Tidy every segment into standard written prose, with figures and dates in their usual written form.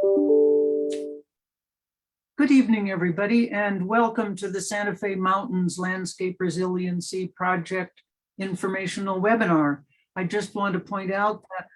Good evening, everybody, and welcome to the Santa Fe Mountains Landscape Resiliency Project informational webinar. I just want to point out that,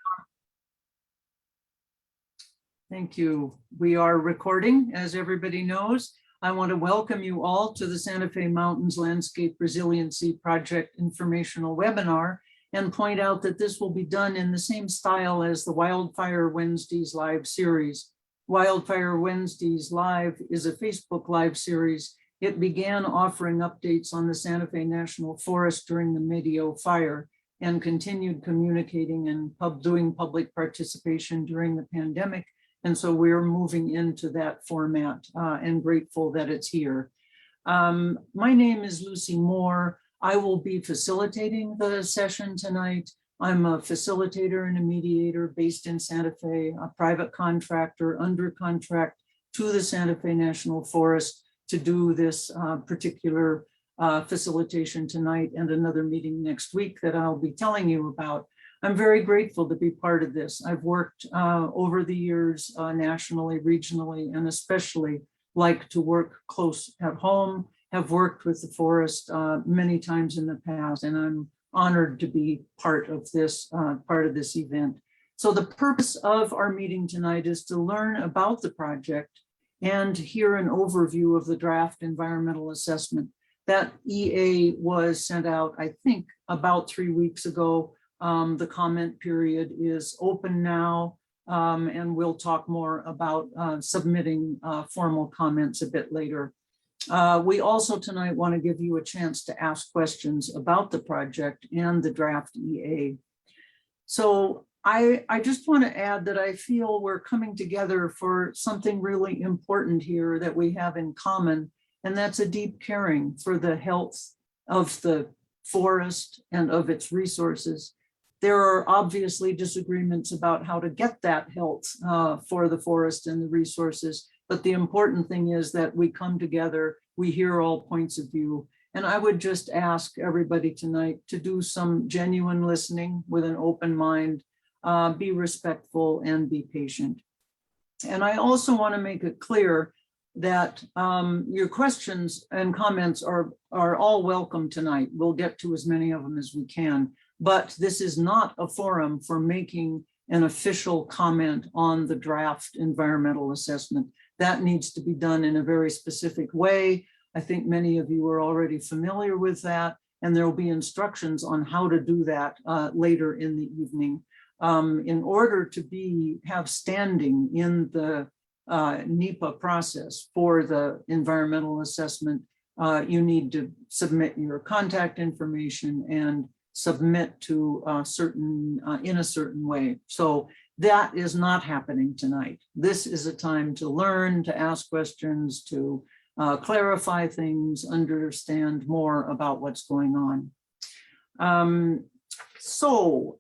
thank you, we are recording, as everybody knows. I want to welcome you all to the Santa Fe Mountains Landscape Resiliency Project informational webinar and point out that this will be done in the same style as the Wildfire Wednesdays live series. Wildfire Wednesdays Live is a Facebook Live series. It began offering updates on the Santa Fe National Forest during the Medio fire and continued communicating and doing public participation during the pandemic. And so we're moving into that format and grateful that it's here. My name is Lucy Moore. I will be facilitating the session tonight. I'm a facilitator and a mediator based in Santa Fe, a private contractor under contract to the Santa Fe National Forest to do this particular facilitation tonight and another meeting next week that I'll be telling you about. I'm very grateful to be part of this. I've worked over the years nationally, regionally, and especially like to work close at home, have worked with the forest many times in the past, and I'm honored to be part of this event. So the purpose of our meeting tonight is to learn about the project and hear an overview of the draft environmental assessment. That EA was sent out, I think, about 3 weeks ago. The comment period is open now, and we'll talk more about submitting formal comments a bit later. We also tonight want to give you a chance to ask questions about the project and the draft EA. So I just want to add that I feel we're coming together for something really important here that we have in common, and that's a deep caring for the health of the forest and of its resources. There are obviously disagreements about how to get that health for the forest and the resources. But the important thing is that we come together, we hear all points of view. And I would just ask everybody tonight to do some genuine listening with an open mind, be respectful and be patient. And I also want to make it clear that your questions and comments are all welcome tonight. We'll get to as many of them as we can, but this is not a forum for making an official comment on the draft environmental assessment. That needs to be done in a very specific way. I think many of you are already familiar with that, and there will be instructions on how to do that later in the evening. In order to have standing in the NEPA process for the environmental assessment, you need to submit your contact information and submit to in a certain way. So that is not happening tonight. This is a time to learn, to ask questions, to clarify things, understand more about what's going on. So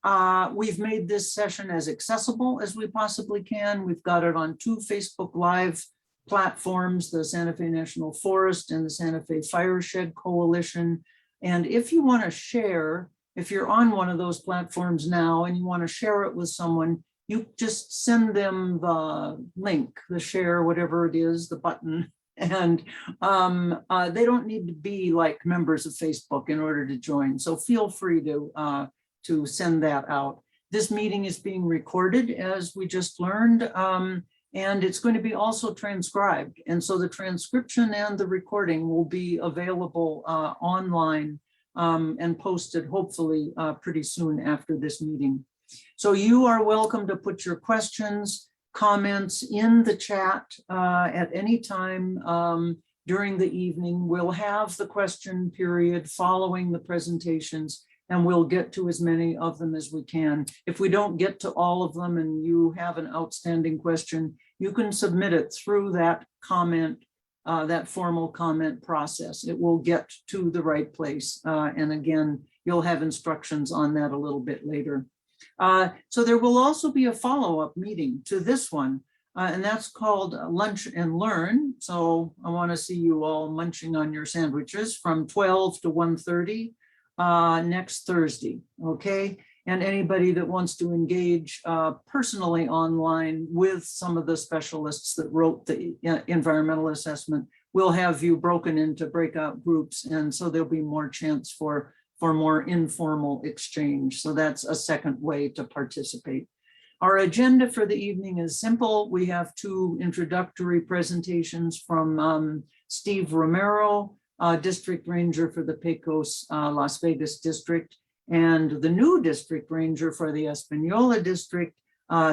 we've made this session as accessible as we possibly can. We've got it on 2 Facebook Live platforms, the Santa Fe National Forest and the Santa Fe Fireshed Coalition. And if you want to share, if you're on one of those platforms now and you want to share it with someone, you just send them the link, the share, whatever it is, the button. And they don't need to be like members of Facebook in order to join. So feel free to send that out. This meeting is being recorded, as we just learned, and it's going to be also transcribed. And so the transcription and the recording will be available online and posted hopefully pretty soon after this meeting. So you are welcome to put your questions, comments in the chat at any time during the evening. We'll have the question period following the presentations, and we'll get to as many of them as we can. If we don't get to all of them and you have an outstanding question, you can submit it through that comment, that formal comment process. It will get to the right place. And again, you'll have instructions on that a little bit later. So there will also be a follow-up meeting to this one, and that's called Lunch and Learn. So I want to see you all munching on your sandwiches from 12 to 1:30 next Thursday, okay? And anybody that wants to engage personally online with some of the specialists that wrote the environmental assessment, we'll have you broken into breakout groups. And so there'll be more chance for more informal exchange. So that's a second way to participate. Our agenda for the evening is simple. We have 2 introductory presentations from Steve Romero, District Ranger for the Pecos Las Vegas District, and the new District Ranger for the Espanola District,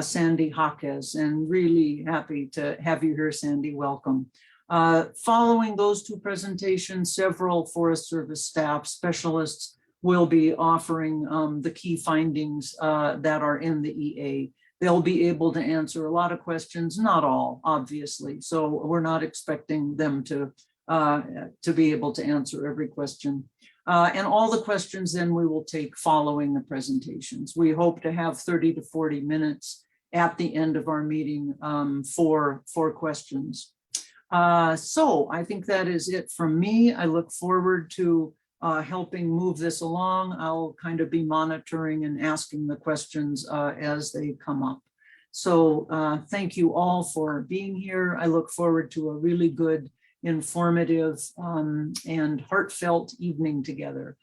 Sandy Jaquez. And really happy to have you here, Sandy. Welcome. Following those 2 presentations, several Forest Service staff specialists will be offering the key findings that are in the EA. They'll be able to answer a lot of questions, not all, obviously. So we're not expecting them to be able to answer every question. And all the questions then we will take following the presentations. We hope to have 30 to 40 minutes at the end of our meeting for questions. So I think that is it from me. I look forward to helping move this along. I'll kind of be monitoring and asking the questions as they come up. So thank you all for being here. I look forward to a really good, informative, and heartfelt evening together.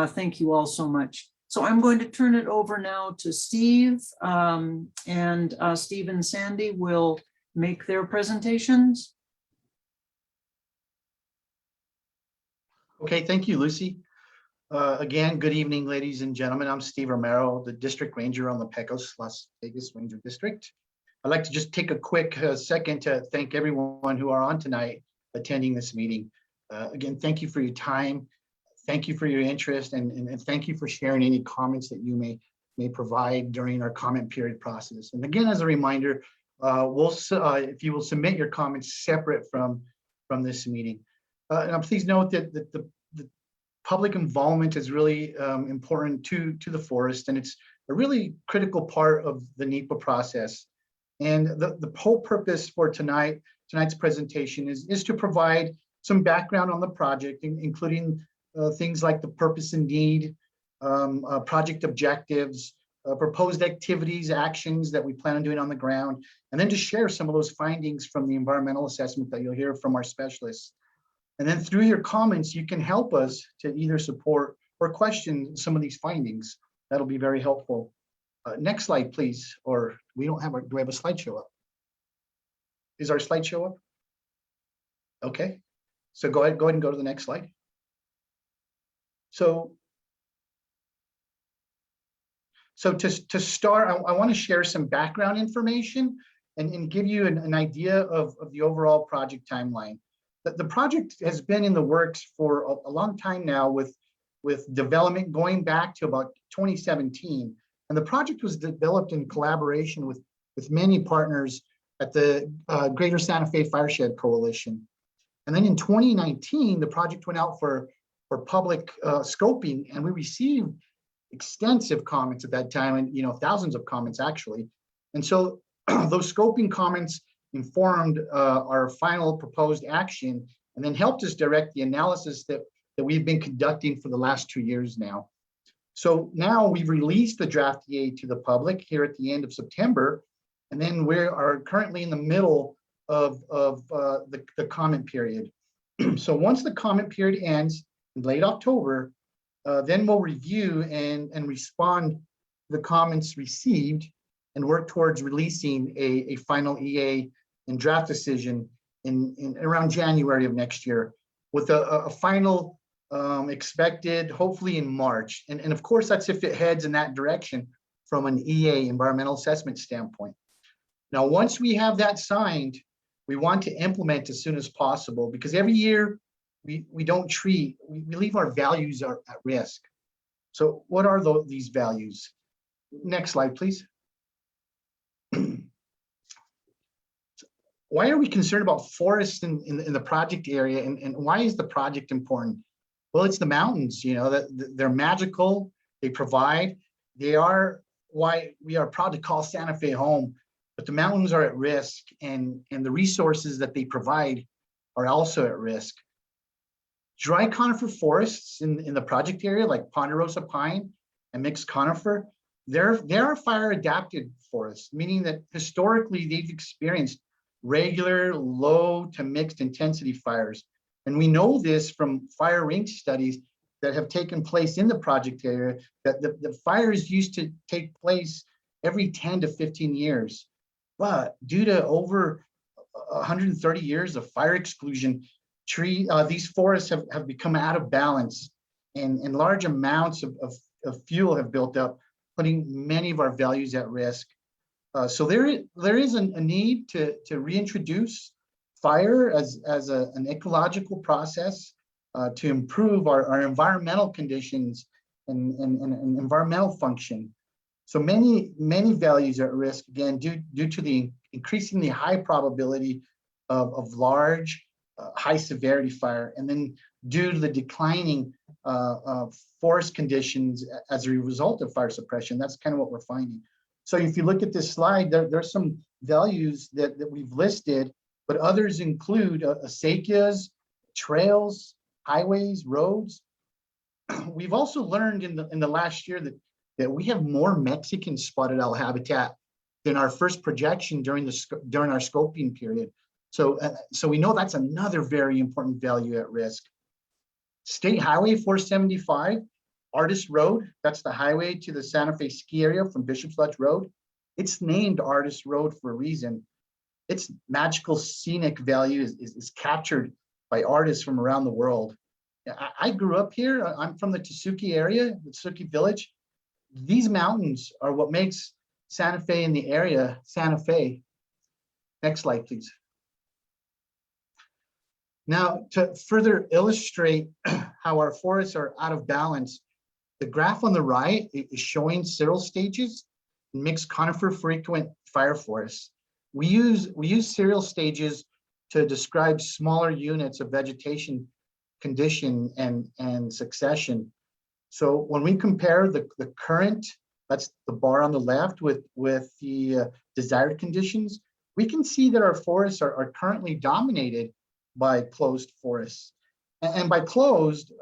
Thank you all so much. So I'm going to turn it over now to Steve, and Steve and Sandy will make their presentations. Okay, thank you, Lucy. Again, good evening, ladies and gentlemen. I'm Steve Romero, the District Ranger on the Pecos Las Vegas Ranger District. I'd like to just take a quick second to thank everyone who are on tonight attending this meeting. Again, thank you for your time. Thank you for your interest, and thank you for sharing any comments that you may provide during our comment period process. And again, as a reminder, if you will submit your comments separate from this meeting. And please note that the public involvement is really important to the forest, and it's a really critical part of the NEPA process. And the whole purpose for tonight's presentation is to provide some background on the project, including things like the purpose and need, project objectives, proposed activities, actions that we plan on doing on the ground, and then to share some of those findings from the environmental assessment that you'll hear from our specialists. And then through your comments, you can help us to either support or question some of these findings. That'll be very helpful. Next slide, please. Or we don't have do we have a slideshow up? Is our slideshow up? Okay. So go ahead and go to the next slide. So to start, I want to share some background information and give you an idea of the overall project timeline. The project has been in the works for a long time now, with development going back to about 2017. And the project was developed in collaboration with many partners at the Greater Santa Fe Fireshed Coalition. And then in 2019, the project went out for public scoping, and we received extensive comments at that time, and thousands of comments actually. And so those scoping comments informed our final proposed action, and then helped us direct the analysis that we've been conducting for the last 2 years now. So now we've released the draft EA to the public here at the end of September, and then we are currently in the middle of the comment period. So once the comment period ends in late October, then we'll review and respond to the comments received and work towards releasing a final EA and draft decision in around January of next year, with a final expected hopefully in March. And of course, that's if it heads in that direction from an EA, environmental assessment standpoint. Now, once we have that signed, we want to implement as soon as possible, because every year we don't treat, we leave our values at risk. So what are these values? Next slide, please. Why are we concerned about forests in the project area, and why is the project important? Well, it's the mountains, they're magical, they provide, they are why we are proud to call Santa Fe home, but the mountains are at risk, and the resources that they provide are also at risk. Dry conifer forests in the project area, like ponderosa pine and mixed conifer, they are fire adapted forests, meaning that historically they've experienced regular low to mixed intensity fires. And we know this from fire range studies that have taken place in the project area, that the fires used to take place every 10 to 15 years. But due to over 130 years of fire exclusion, these forests have become out of balance, and large amounts of fuel have built up, putting many of our values at risk. So there is a need to reintroduce fire as an ecological process to improve our environmental conditions and environmental function. So many values are at risk, again, due to the increasingly high probability of large, high severity fire, and then due to the declining forest conditions as a result of fire suppression. That's kind of what we're finding. So if you look at this slide, there's some values that we've listed, but others include acequias, trails, highways, roads. We've also learned in the last year that we have more Mexican spotted owl habitat than our first projection during our scoping period. So we know that's another very important value at risk. State Highway 475, Artist Road, that's the highway to the Santa Fe ski area from Bishop's Lodge Road. It's named Artist Road for a reason. Its magical scenic value is captured by artists from around the world. I grew up here. I'm from the Tsuki area, the Tsuki village. These mountains are what makes Santa Fe in the area, Santa Fe. Next slide, please. Now, to further illustrate how our forests are out of balance, the graph on the right is showing several stages in mixed conifer frequent fire forests. We use serial stages to describe smaller units of vegetation condition and succession. So when we compare the current, that's the bar on the left, with the desired conditions, we can see that our forests are currently dominated by closed forests. And by closed,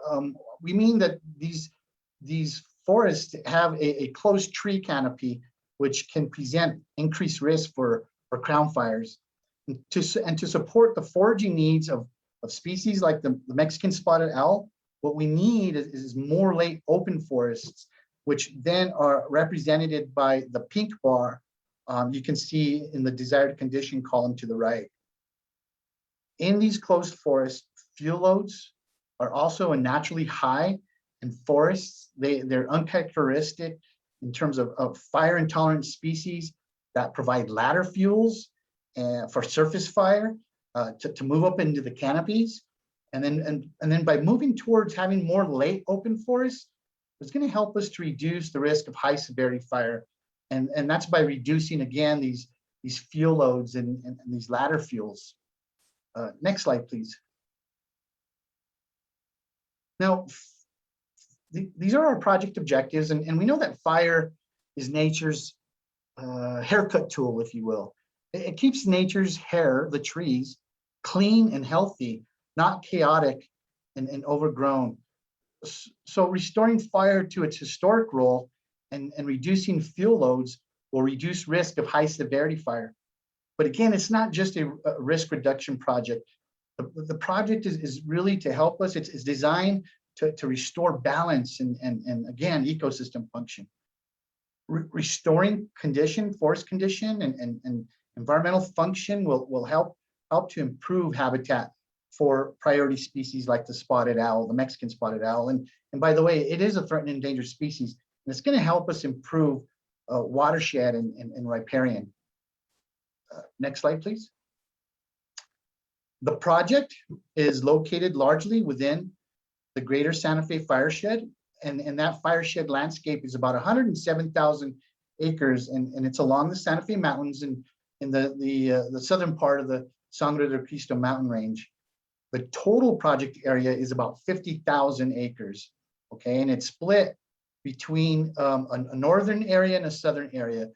we mean that these forests have a closed tree canopy, which can present increased risk for crown fires. And to support the foraging needs of species like the Mexican spotted owl, what we need is more late open forests, which then are represented by the pink bar you can see in the desired condition column to the right. In these closed forests, fuel loads are also naturally high, and forests, they're uncharacteristic in terms of fire intolerant species that provide ladder fuels for surface fire to move up into the canopies. And then by moving towards having more late open forests, it's going to help us to reduce the risk of high severity fire. And that's by reducing, again, these fuel loads and these ladder fuels. Next slide, please. Now, these are our project objectives, and we know that fire is nature's haircut tool, if you will. It keeps nature's hair, the trees, clean and healthy, not chaotic and overgrown. So restoring fire to its historic role and reducing fuel loads will reduce risk of high severity fire. But again, it's not just a risk reduction project. The project is really to help us. It's designed to restore balance and again, ecosystem function. Restoring forest condition and environmental function will help to improve habitat for priority species like the spotted owl, the Mexican spotted owl. And by the way, it is a threatened and endangered species, and it's going to help us improve watershed and riparian. Next slide, please. The project is located largely within the greater Santa Fe fireshed, and that fireshed landscape is about 107,000 acres, and it's along the Santa Fe Mountains in the southern part of the Sangre de Cristo mountain range. The total project area is about 50,000 acres, okay? And it's split between a northern area and a southern area.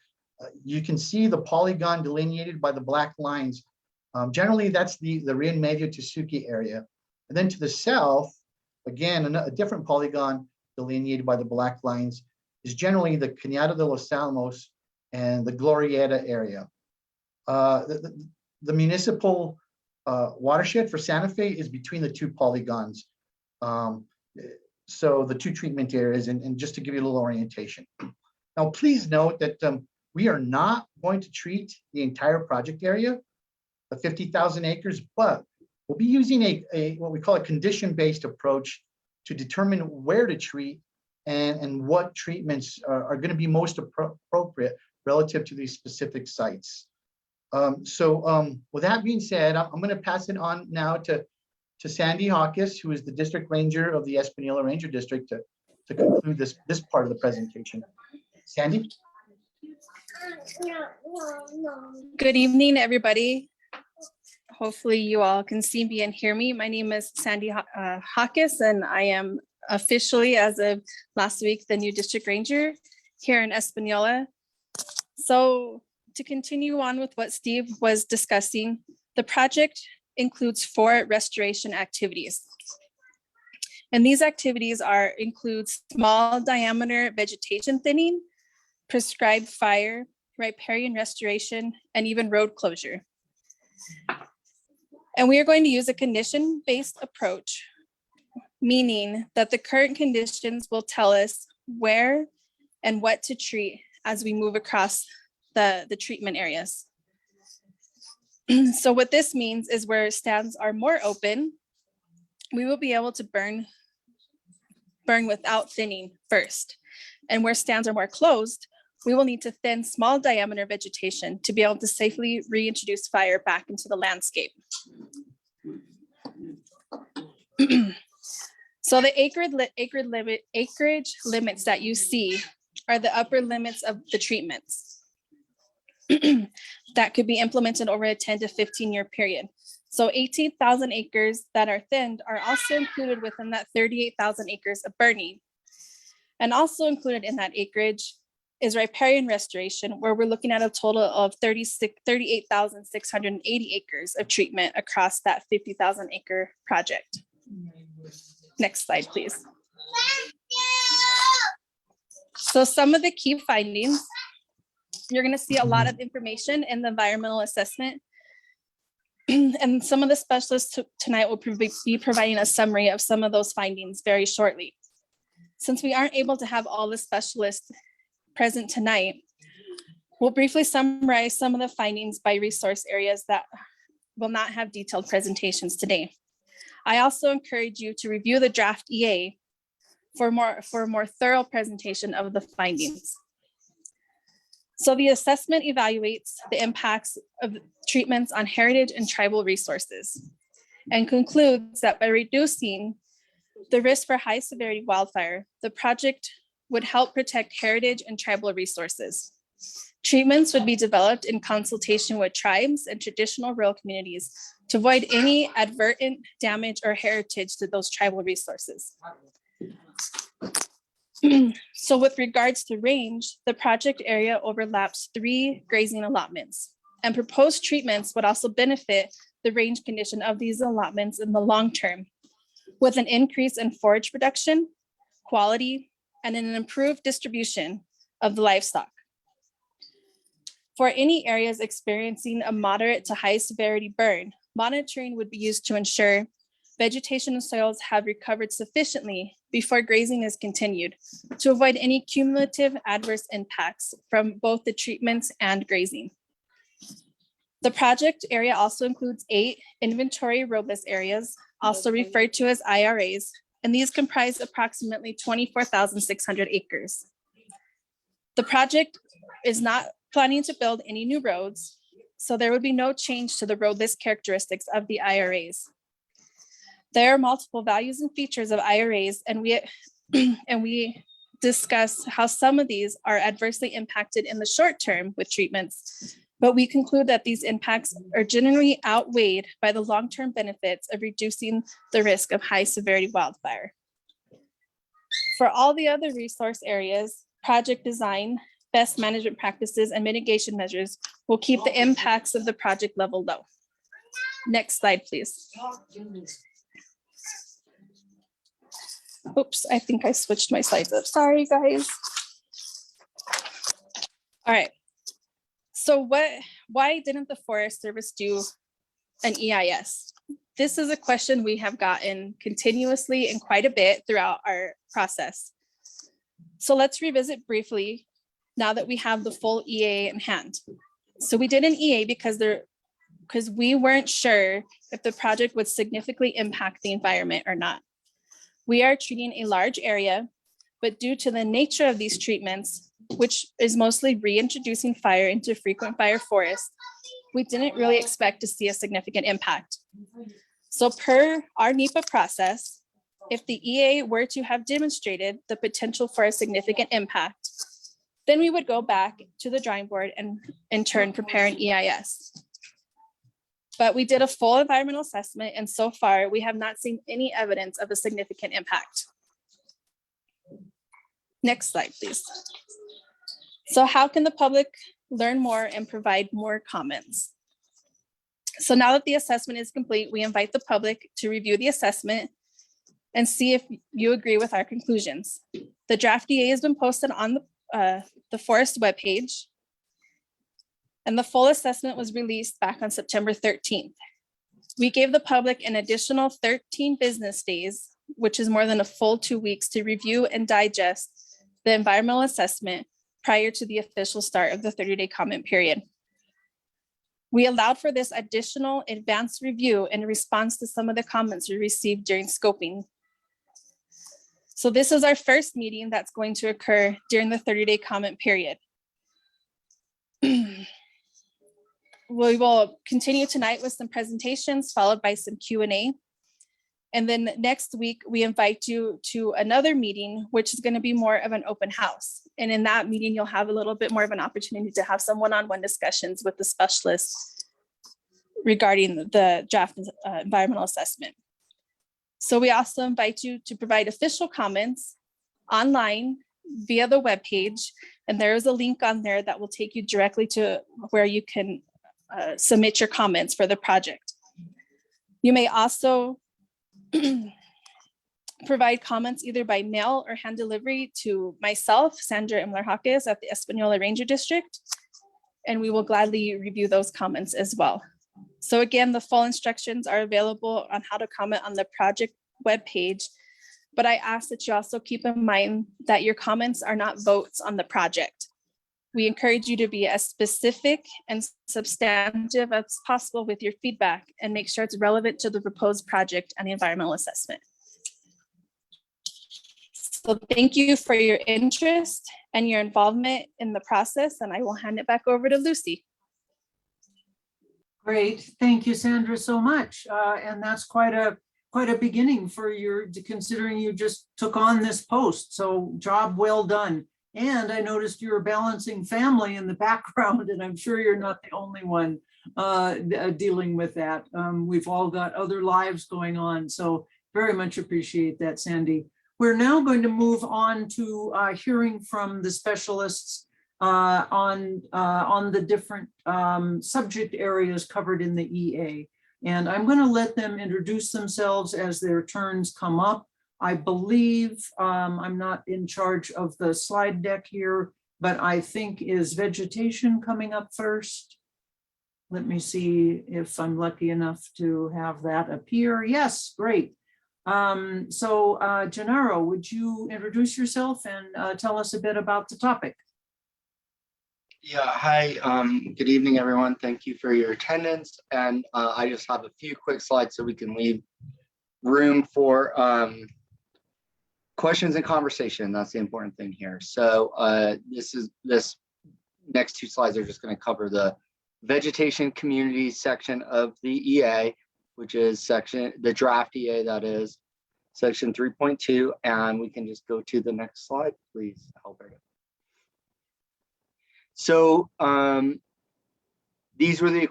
You can see the polygon delineated by the black lines. Generally, that's the Rio Medio Tsuki area. And then to the south, again, a different polygon delineated by the black lines. is generally the Cañada de los Alamos and the Glorieta area. The municipal watershed for Santa Fe is between the two polygons. So the two treatment areas, and just to give you a little orientation. Now, please note that we are not going to treat the entire project area, the 50,000 acres, but we'll be using a what we call a condition-based approach to determine where to treat and what treatments are going to be most appropriate relative to these specific sites. With that being said, I'm going to pass it on now to Sandy Hawkins, who is the district ranger of the Espanola Ranger District, to conclude this part of the presentation. Sandy? Good evening, everybody. Hopefully you all can see me and hear me. My name is Sandy Hawkins, and I am officially, as of last week, the new district ranger here in Espanola. So to continue on with what Steve was discussing, the project includes 4 restoration activities. And these activities include small diameter vegetation thinning, prescribed fire, riparian restoration, and even road closure. And we are going to use a condition-based approach, meaning that the current conditions will tell us where and what to treat as we move across the treatment areas. So what this means is where stands are more open, we will be able to burn without thinning first. And where stands are more closed, we will need to thin small diameter vegetation to be able to safely reintroduce fire back into the landscape. So the acreage limits that you see are the upper limits of the treatments that could be implemented over a 10 to 15 year period. So 18,000 acres that are thinned are also included within that 38,000 acres of burning. And also included in that acreage is riparian restoration, where we're looking at a total of 38,680 acres of treatment across that 50,000 acre project. Next slide, please. So some of the key findings, you're going to see a lot of information in the environmental assessment. And some of the specialists tonight will be providing a summary of some of those findings very shortly. Since we aren't able to have all the specialists present tonight, we'll briefly summarize some of the findings by resource areas that will not have detailed presentations today. I also encourage you to review the draft EA for a more thorough presentation of the findings. So the assessment evaluates the impacts of treatments on heritage and tribal resources and concludes that by reducing the risk for high severity wildfire, the project would help protect heritage and tribal resources. Treatments would be developed in consultation with tribes and traditional rural communities to avoid any advertent damage or heritage to those tribal resources. So with regards to range, the project area overlaps 3 grazing allotments, and proposed treatments would also benefit the range condition of these allotments in the long term, with an increase in forage production, quality, and an improved distribution of the livestock. For any areas experiencing a moderate to high severity burn, monitoring would be used to ensure vegetation and soils have recovered sufficiently before grazing is continued to avoid any cumulative adverse impacts from both the treatments and grazing. The project area also includes 8 inventory robust areas, also referred to as IRAs, and these comprise approximately 24,600 acres. The project is not planning to build any new roads, so there would be no change to the roadless characteristics of the IRAs. There are multiple values and features of IRAs, and we discuss how some of these are adversely impacted in the short term with treatments, but we conclude that these impacts are generally outweighed by the long-term benefits of reducing the risk of high severity wildfire. For all the other resource areas, project design, best management practices, and mitigation measures will keep the impacts of the project level low. Next slide, please. Oops, I think I switched my slides up. Sorry, guys. All right. So why didn't the Forest Service do an EIS? This is a question we have gotten continuously and quite a bit throughout our process. So let's revisit briefly now that we have the full EA in hand. So we did an EA because we weren't sure if the project would significantly impact the environment or not. We are treating a large area, but due to the nature of these treatments, which is mostly reintroducing fire into frequent fire forest, we didn't really expect to see a significant impact. So per our NEPA process, if the EA were to have demonstrated the potential for a significant impact, then we would go back to the drawing board and in turn prepare an EIS. But we did a full environmental assessment, and so far we have not seen any evidence of a significant impact. Next slide, please. So how can the public learn more and provide more comments? So now that the assessment is complete, we invite the public to review the assessment and see if you agree with our conclusions. The draft EA has been posted on the Forest webpage, and the full assessment was released back on September 13th. We gave the public an additional 13 business days, which is more than a full 2 weeks, to review and digest the environmental assessment prior to the official start of the 30-day comment period. We allowed for this additional advanced review in response to some of the comments we received during scoping. So this is our first meeting that's going to occur during the 30-day comment period. We will continue tonight with some presentations followed by some Q&A. And then next week, we invite you to another meeting, which is going to be more of an open house. And in that meeting, you'll have a little bit more of an opportunity to have some one-on-one discussions with the specialists regarding the draft environmental assessment. So we also invite you to provide official comments online via the webpage. And there is a link on there that will take you directly to where you can submit your comments for the project. You may also provide comments either by mail or hand delivery to myself, Sandra MLRP at the Espanola Ranger District, and we will gladly review those comments as well. So again, the full instructions are available on how to comment on the project webpage, but I ask that you also keep in mind that your comments are not votes on the project. We encourage you to be as specific and substantive as possible with your feedback and make sure it's relevant to the proposed project and the environmental assessment. So thank you for your interest and your involvement in the process, and I will hand it back over to Lucy. Great, thank you, Sandra, so much. And that's quite a beginning for considering you just took on this post. So job well done. And I noticed you were balancing family in the background, and I'm sure you're not the only one dealing with that. We've all got other lives going on, so very much appreciate that, Sandy. We're now going to move on to hearing from the specialists on the different subject areas covered in the EA. And I'm going to let them introduce themselves as their turns come up. I believe I'm not in charge of the slide deck here, but I think is vegetation coming up first. Let me see if I'm lucky enough to have that appear. Yes, great. So Gennaro, would you introduce yourself and tell us a bit about the topic? Yeah, hi, good evening, everyone. Thank you for your attendance. And I just have a few quick slides so we can leave room for questions and conversation. That's the important thing here. So this next two slides are just going to cover the vegetation community section of the EA, which is the draft EA, that is section 3.2. And we can just go to the next slide, please, Alberto. So these were the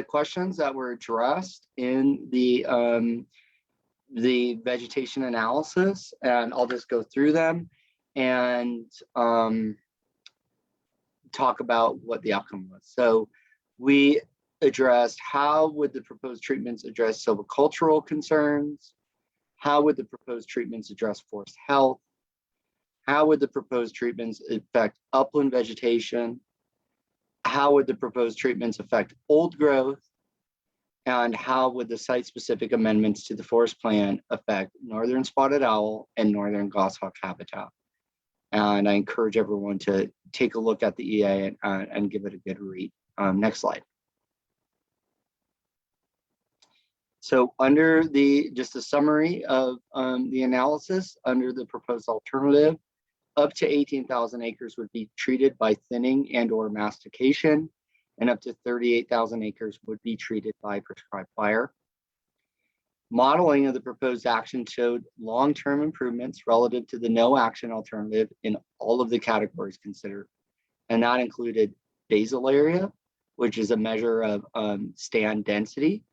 questions that were addressed in the vegetation analysis, and I'll just go through them and talk about what the outcome was. So we addressed how would the proposed treatments address silvicultural concerns? How would the proposed treatments address forest health? How would the proposed treatments affect upland vegetation? how would the proposed treatments affect old growth, and how would the site-specific amendments to the forest plan affect northern spotted owl and northern goshawk habitat? And I encourage everyone to take a look at the EA and give it a good read. Next slide. So under just a summary of the analysis, under the proposed alternative, up to 18,000 acres would be treated by thinning and or mastication, and up to 38,000 acres would be treated by prescribed fire. Modeling of the proposed action showed long-term improvements relative to the no action alternative in all of the categories considered. And that included basal area, which is a measure of stand density,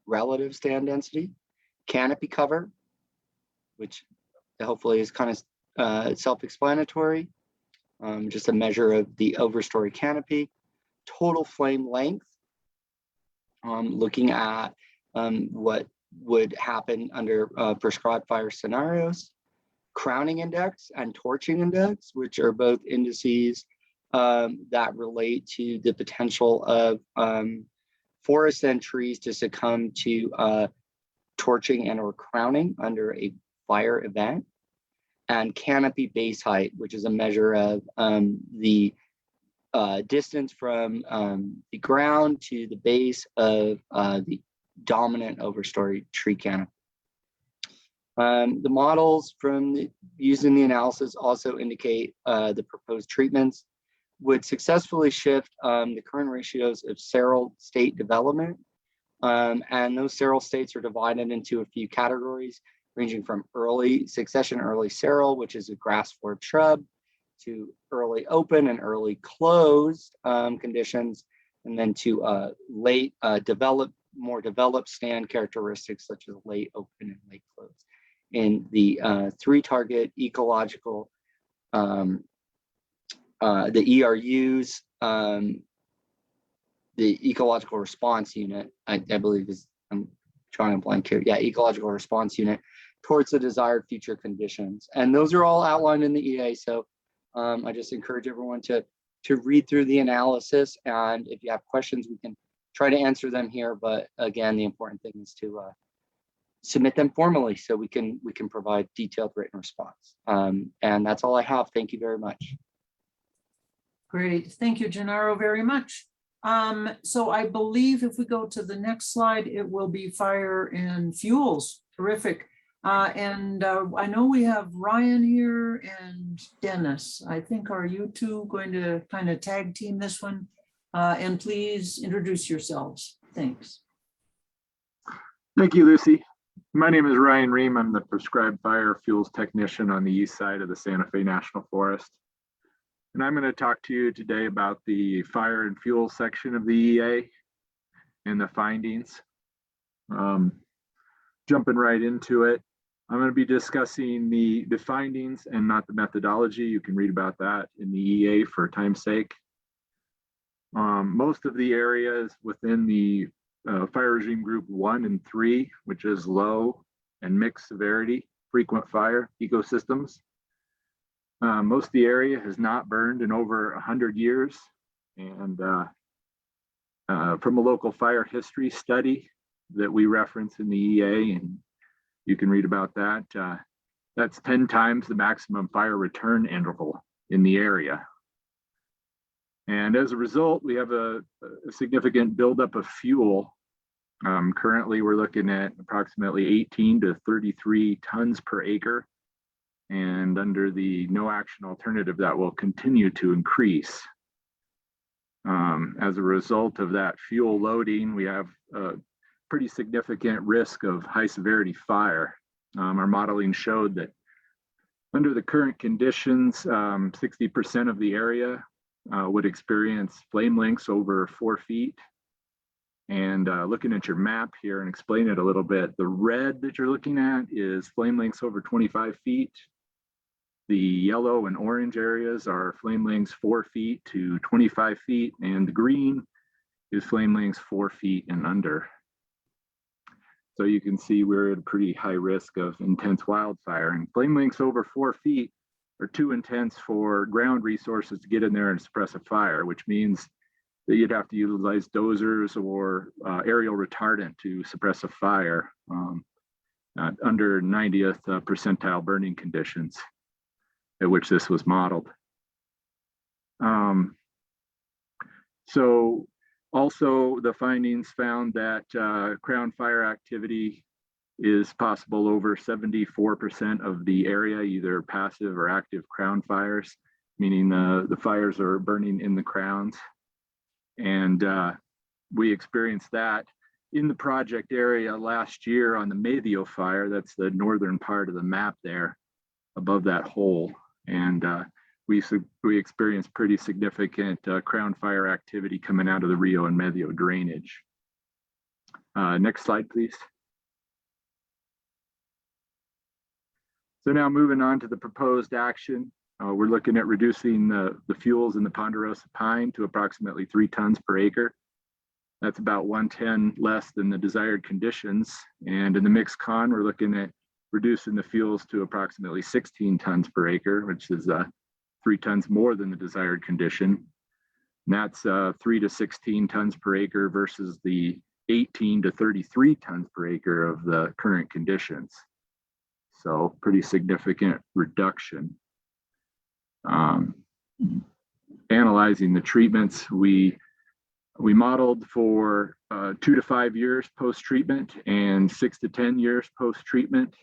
relative stand density, canopy cover, which hopefully is kind of self-explanatory, just a measure of the overstory canopy, total flame length, looking at what would happen under prescribed fire scenarios, crowning index and torching index, which are both indices that relate to the potential of forests and trees to succumb to torching and or crowning under a fire event, and canopy base height, which is a measure of the distance from the ground to the base of the dominant overstory tree canopy. The models from using the analysis also indicate the proposed treatments would successfully shift the current ratios of seral state development. And those seral states are divided into a few categories, ranging from early succession, early seral, which is a grass forb shrub, to early open and early closed conditions, and then to late more developed stand characteristics such as late open and late closed. In the three target ecological, the ERUs, the ecological response unit, I believe is, I'm drawing a blank here. Yeah, ecological response unit towards the desired future conditions. And those are all outlined in the EA. So I just encourage everyone to read through the analysis. And if you have questions, we can try to answer them here. But again, the important thing is to submit them formally so we can provide detailed written response. And that's all I have. Thank you very much. Great. Thank you, Gennaro, very much. So I believe if we go to the next slide, it will be fire and fuels. Terrific. And I know we have Ryan here and Dennis. I think, are you two going to kind of tag team this one? And please introduce yourselves. Thanks. Thank you, Lucy. My name is Ryan Ream. I'm the prescribed fire fuels technician on the east side of the Santa Fe National Forest. And I'm going to talk to you today about the fire and fuel section of the EA and the findings. Jumping right into it, I'm going to be discussing the findings and not the methodology. You can read about that in the EA for time's sake. Most of the areas within the fire regime group 1 and 3, which is low and mixed severity, frequent fire ecosystems. Most of the area has not burned in over 100 years. And from a local fire history study that we reference in the EA, and you can read about that, that's 10 times the maximum fire return interval in the area. And as a result, we have a significant buildup of fuel. Currently, we're looking at approximately 18 to 33 tons per acre. And under the no action alternative, that will continue to increase. As a result of that fuel loading, we have a pretty significant risk of high severity fire. Our modeling showed that under the current conditions, 60% of the area would experience flame lengths over 4 feet. And looking at your map here and explain it a little bit, the red that you're looking at is flame lengths over 25 feet. The yellow and orange areas are flame lengths 4 feet to 25 feet, and the green is flame lengths 4 feet and under. So you can see we're at a pretty high risk of intense wildfire, and flame lengths over 4 feet are too intense for ground resources to get in there and suppress a fire, which means that you'd have to utilize dozers or aerial retardant to suppress a fire under 90th percentile burning conditions at which this was modeled. So also the findings found that crown fire activity is possible over 74% of the area, either passive or active crown fires, meaning the fires are burning in the crowns. And we experienced that in the project area last year on the Mayvio fire. That's the northern part of the map there above that hole. And we experienced pretty significant crown fire activity coming out of the Rio and Mayvio drainage. Next slide, please. So now moving on to the proposed action, we're looking at reducing the fuels in the ponderosa pine to approximately 3 tons per acre. That's about 110 less than the desired conditions. And in the mixed con, we're looking at reducing the fuels to approximately 16 tons per acre, which is 3 tons more than the desired condition. And that's 3 to 16 tons per acre versus the 18 to 33 tons per acre of the current conditions. So pretty significant reduction. Analyzing the treatments, we modeled for 2 to 5 years post-treatment and 6 to 10 years post-treatment.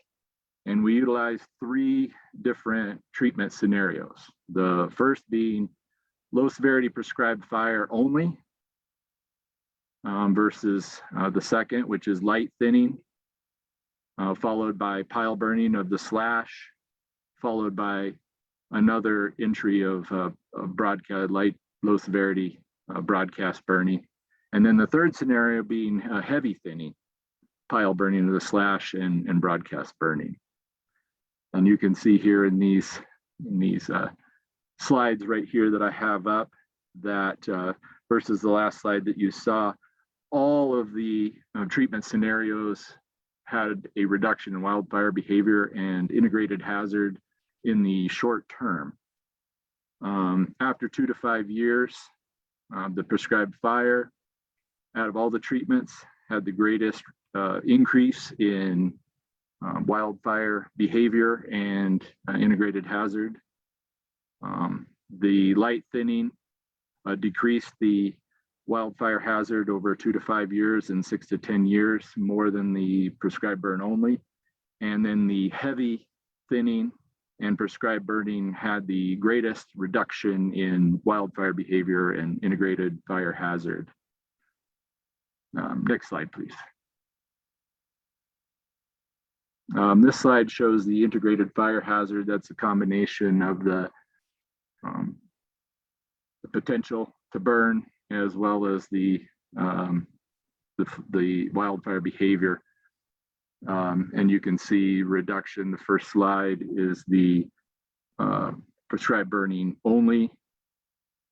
And we utilized 3 different treatment scenarios. The first being low severity prescribed fire only versus the second, which is light thinning, followed by pile burning of the slash, followed by another entry of broadcast low severity broadcast burning. And then the third scenario being heavy thinning, pile burning of the slash and broadcast burning. And you can see here in these slides right here that I have up that versus the last slide that you saw, all of the treatment scenarios had a reduction in wildfire behavior and integrated hazard in the short term. After 2 to 5 years, the prescribed fire out of all the treatments had the greatest increase in wildfire behavior and integrated hazard. The light thinning decreased the wildfire hazard over 2 to 5 years and 6 to 10 years more than the prescribed burn only. And then the heavy thinning and prescribed burning had the greatest reduction in wildfire behavior and integrated fire hazard. Next slide, please. This slide shows the integrated fire hazard. That's a combination of the potential to burn as well as the wildfire behavior. And you can see reduction. The first slide is the prescribed burning only.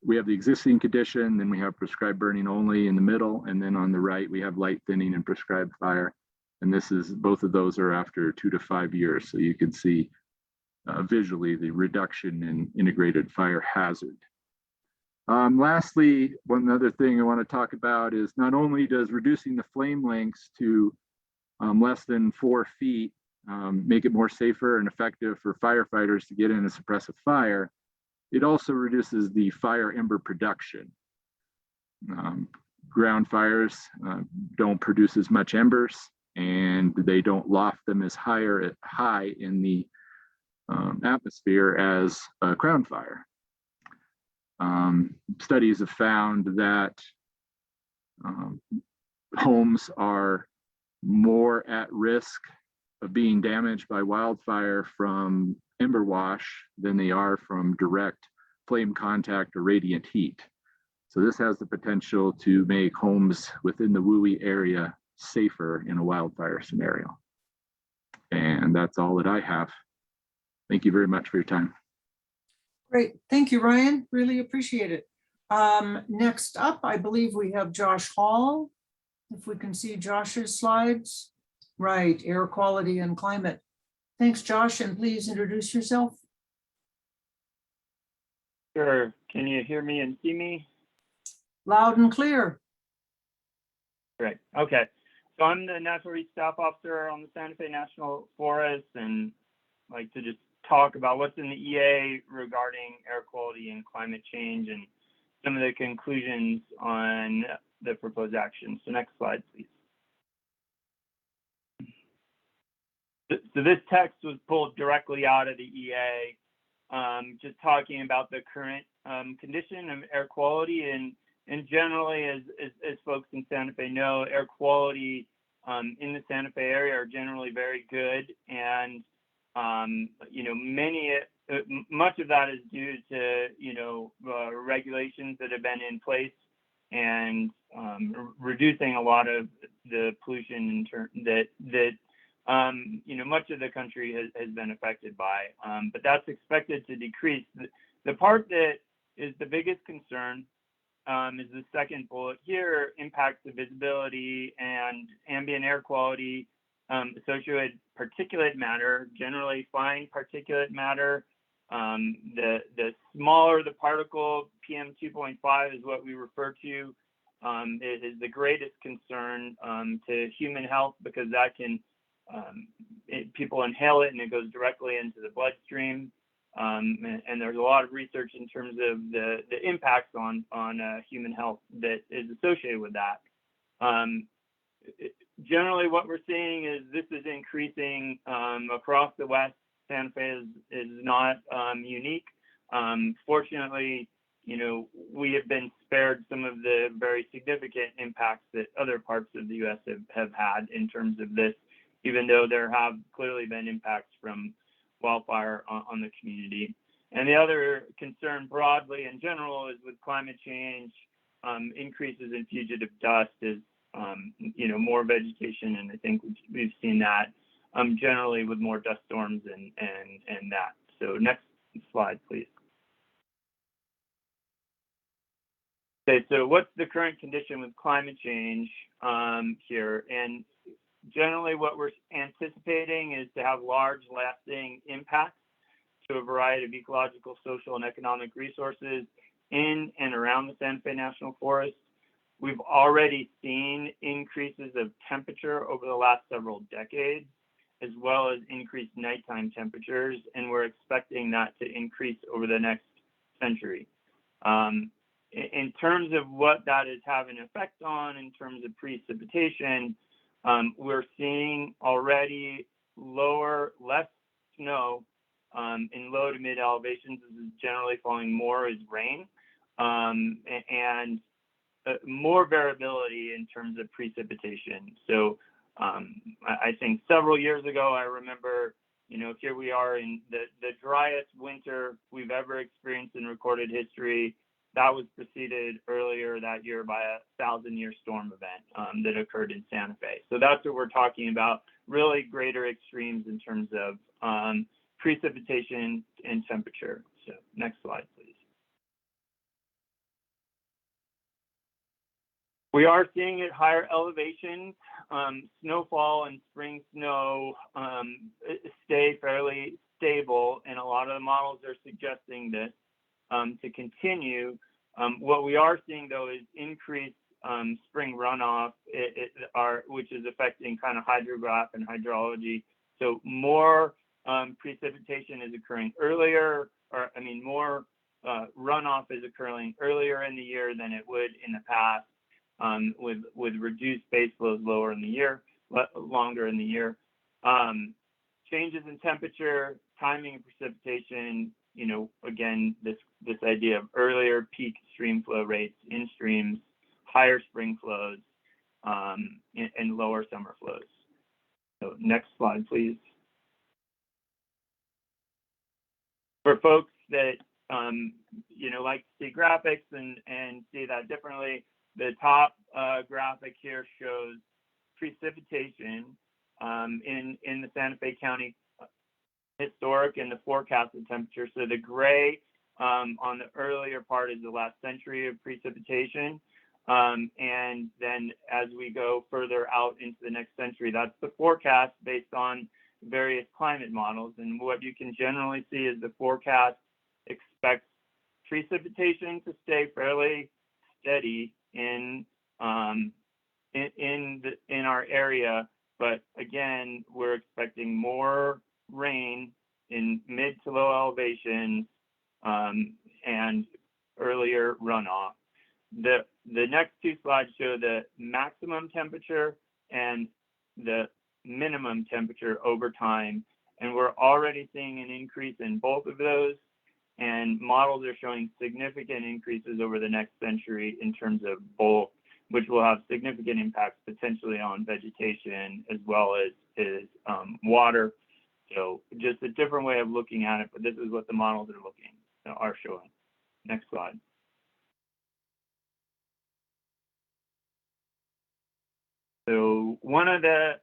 We have the existing condition, then we have prescribed burning only in the middle, and then on the right we have light thinning and prescribed fire. And this is, both of those are after 2 to 5 years. So you can see visually the reduction in integrated fire hazard. Lastly, one other thing I want to talk about is not only does reducing the flame lengths to less than 4 feet make it more safer and effective for firefighters to get in and suppress a fire, it also reduces the fire ember production. Ground fires don't produce as much embers, and they don't loft them as high in the atmosphere as a crown fire. Studies have found that homes are more at risk of being damaged by wildfire from ember wash than they are from direct flame contact or radiant heat. So this has the potential to make homes within the WUI area safer in a wildfire scenario. And that's all that I have. Thank you very much for your time. Great. Thank you, Ryan. Really appreciate it. Next up, I believe we have Josh Hall. If we can see Josh's slides. Right, air quality and climate. Thanks, Josh, and please introduce yourself. Sure. Can you hear me and see me? Loud and clear. Great. Okay. So I'm the Natural Resource Staff Officer on the Santa Fe National Forest, and I'd like to just talk about what's in the EA regarding air quality and climate change and some of the conclusions on the proposed actions. So next slide, please. So this text was pulled directly out of the EA, just talking about the current condition of air quality, and generally, as folks in Santa Fe know, air quality in the Santa Fe area are generally very good, and you know, much of that is due to regulations that have been in place and reducing a lot of the pollution that much of the country has been affected by, but that's expected to decrease. The part that is the biggest concern is the second bullet here, impacts to visibility and ambient air quality associated with particulate matter, generally fine particulate matter. The smaller the particle, PM 2.5 is what we refer to. It is the greatest concern to human health because that can people inhale it and it goes directly into the bloodstream. And there's a lot of research in terms of the impacts on human health that is associated with that. Generally, what we're seeing is this is increasing across the West. Santa Fe is not unique. Fortunately, we have been spared some of the very significant impacts that other parts of the U.S. have had in terms of this, even though there have clearly been impacts from wildfire on the community. And the other concern broadly in general is with climate change, increases in fugitive dust is, more vegetation. And I think we've seen that generally with more dust storms and that. So next slide, please. Okay, so what's the current condition with climate change here? And generally what we're anticipating is to have large lasting impacts to a variety of ecological, social, and economic resources in and around the Santa Fe National Forest. We've already seen increases of temperature over the last several decades, as well as increased nighttime temperatures, and we're expecting that to increase over the next century. In terms of what that is having an effect on in terms of precipitation, we're seeing already less snow in low to mid elevations. This is generally falling more as rain, and more variability in terms of precipitation. So I think several years ago, I remember, here we are in the driest winter we've ever experienced in recorded history. That was preceded earlier that year by a 1,000-year storm event that occurred in Santa Fe. So that's what we're talking about, really greater extremes in terms of precipitation and temperature. So next slide, please. We are seeing at higher elevations, snowfall and spring snow stay fairly stable, and a lot of the models are suggesting this to continue. What we are seeing, though, is increased spring runoff, which is affecting kind of hydrograph and hydrology. So more precipitation is occurring earlier, more runoff is occurring earlier in the year than it would in the past, with reduced base flows longer in the year. Changes in temperature, timing of precipitation, again, this idea of earlier peak stream flow rates in streams, higher spring flows, and lower summer flows. So next slide, please. For folks that, like to see graphics and see that differently, the top graphic here shows precipitation in the Santa Fe County historic and the forecasted temperature. So the gray on the earlier part is the last century of precipitation. And then as we go further out into the next century, that's the forecast based on various climate models. And what you can generally see is the forecast expects precipitation to stay fairly steady in our area, but again, we're expecting more rain in mid to low elevations and earlier runoff. The next two slides show the maximum temperature and the minimum temperature over time, and we're already seeing an increase in both of those, and models are showing significant increases over the next century in terms of both, which will have significant impacts potentially on vegetation as well as water. So just a different way of looking at it, but this is what the models are showing. Next slide. So one of the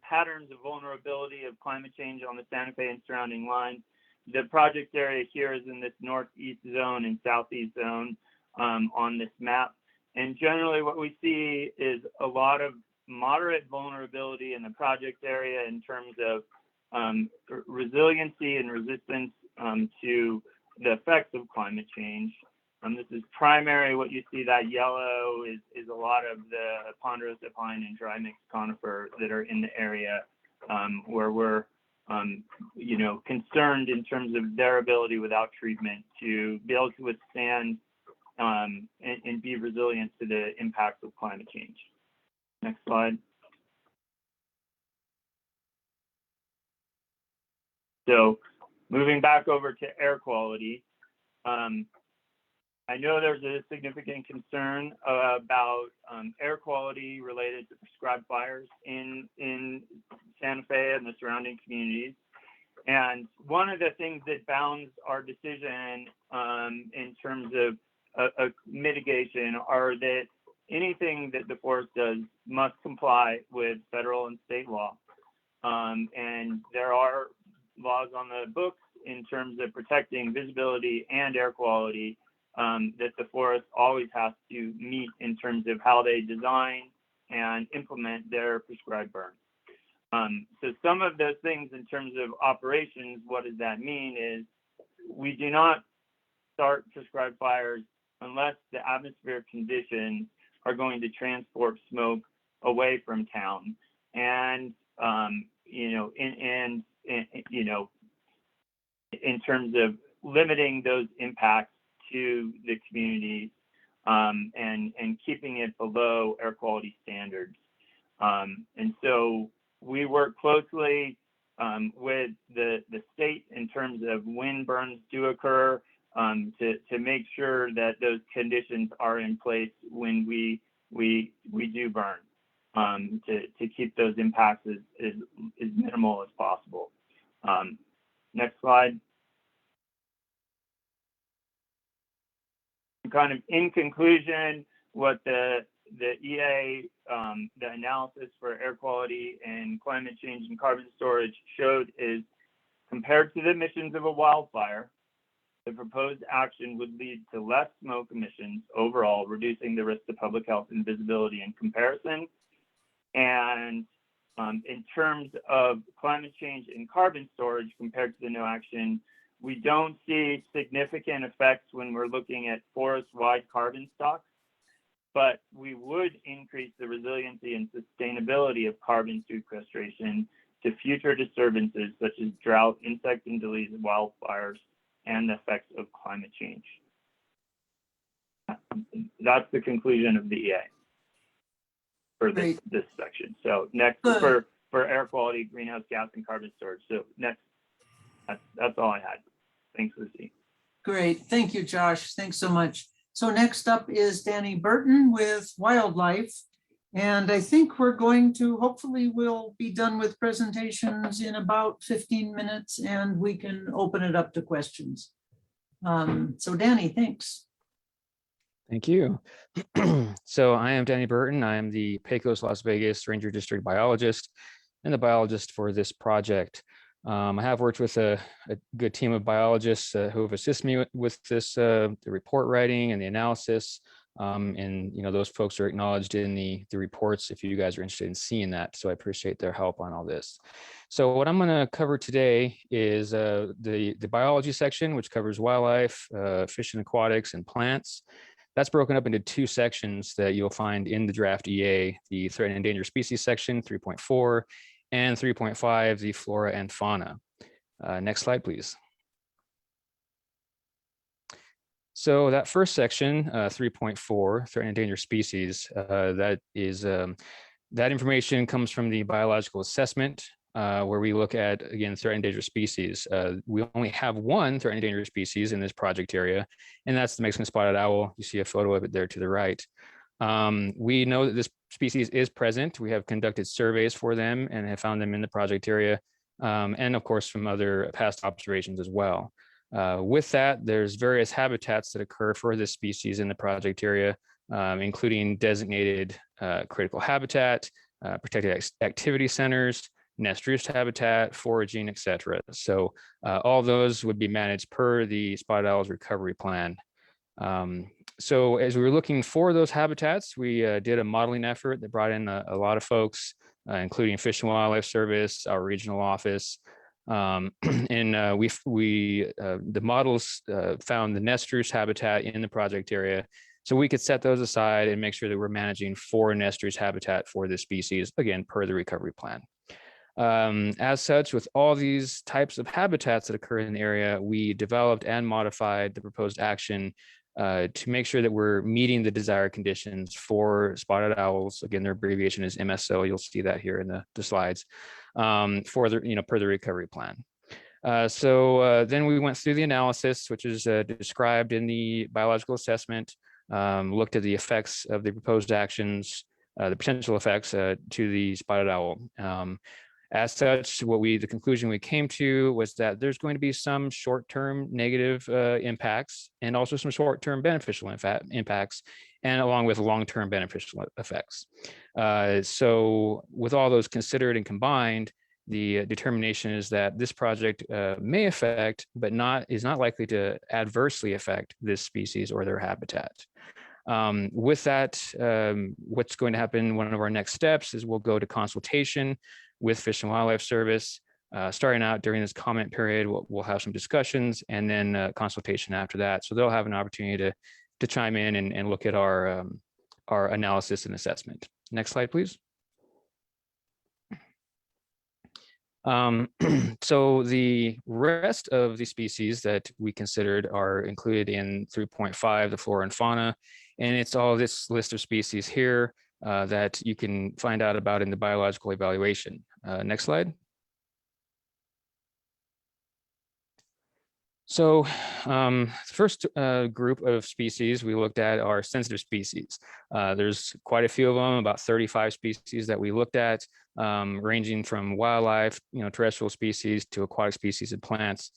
patterns of vulnerability of climate change on the Santa Fe and surrounding lines, the project area here is in this northeast zone and southeast zone on this map. And generally what we see is a lot of moderate vulnerability in the project area in terms of resiliency and resistance to the effects of climate change. This is primary, what you see, that yellow is a lot of the ponderosa pine and dry mixed conifer that are in the area where we're concerned in terms of their ability without treatment to be able to withstand and be resilient to the impacts of climate change. Next slide. So moving back over to air quality, I know there's a significant concern about air quality related to prescribed fires in Santa Fe and the surrounding communities. And one of the things that bounds our decision in terms of mitigation are that anything that the forest does must comply with federal and state law. And there are laws on the books in terms of protecting visibility and air quality that the forest always has to meet in terms of how they design and implement their prescribed burn. So some of those things in terms of operations, what does that mean is we do not start prescribed fires unless the atmospheric conditions are going to transport smoke away from town. And, in terms of limiting those impacts to the communities and keeping it below air quality standards. And so we work closely with the state in terms of when burns do occur to make sure that those conditions are in place when we do burn to keep those impacts as minimal as possible. Next slide. Kind of in conclusion, what the EA, the analysis for air quality and climate change and carbon storage showed is compared to the emissions of a wildfire, the proposed action would lead to less smoke emissions overall, reducing the risk to public health and visibility in comparison. And in terms of climate change and carbon storage compared to the no action, we don't see significant effects when we're looking at forest-wide carbon stocks, but we would increase the resiliency and sustainability of carbon sequestration to future disturbances such as drought, insect and disease, wildfires, and the effects of climate change. That's the conclusion of the EA for this section. So next for air quality, greenhouse gas, and carbon storage. So next, that's all I had. Thanks, Lucy. Great. Thank you, Josh. Thanks so much. So next up is Danny Burton with Wildlife. And I think we're going to, hopefully we'll be done with presentations in about 15 minutes and we can open it up to questions. So Danny, thanks. Thank you. So I am Danny Burton. I am the Pecos, Las Vegas Ranger District biologist and the biologist for this project. I have worked with a good team of biologists who have assisted me with this, the report writing and the analysis. And those folks are acknowledged in the reports if you guys are interested in seeing that. So I appreciate their help on all this. So what I'm going to cover today is the biology section, which covers wildlife, fish and aquatics, and plants. That's broken up into two sections that you'll find in the draft EA, the threatened and endangered species section 3.4 and 3.5, the flora and fauna. Next slide, please. So that first section, 3.4, threatened and endangered species, that information comes from the biological assessment, where we look at, again, threatened and endangered species. We only have one threatened and endangered species in this project area, and that's the Mexican spotted owl. You see a photo of it there to the right. We know that this species is present. We have conducted surveys for them and have found them in the project area, and of course from other past observations as well. With that, there's various habitats that occur for this species in the project area, including designated critical habitat, protected activity centers, nest roost habitat, foraging, etc. So all those would be managed per the spotted owl's recovery plan. So as we were looking for those habitats, we did a modeling effort that brought in a lot of folks, including Fish and Wildlife Service, our regional office. And the models found the nest roost habitat in the project area. So we could set those aside and make sure that we're managing 4 nest roost habitat for this species, again, per the recovery plan. As such, with all these types of habitats that occur in the area, we developed and modified the proposed action to make sure that we're meeting the desired conditions for spotted owls. Again, their abbreviation is MSO. You'll see that here in the slides for the, per the recovery plan. So then we went through the analysis, which is described in the biological assessment, looked at the effects of the proposed actions, the potential effects to the spotted owl. As such, the conclusion we came to was that there's going to be some short-term negative impacts and also some short-term beneficial impacts, and along with long-term beneficial effects. So with all those considered and combined, the determination is that this project may affect, but is not likely to adversely affect this species or their habitat. With that, what's going to happen, one of our next steps is we'll go to consultation with Fish and Wildlife Service. Starting out during this comment period, we'll have some discussions and then consultation after that. So they'll have an opportunity to chime in and look at our analysis and assessment. Next slide, please. So the rest of the species that we considered are included in 3.5, the flora and fauna, and it's all this list of species here that you can find out about in the biological evaluation. Next slide. So the first group of species we looked at are sensitive species. There's quite a few of them, about 35 species that we looked at, ranging from wildlife, terrestrial species to aquatic species and plants.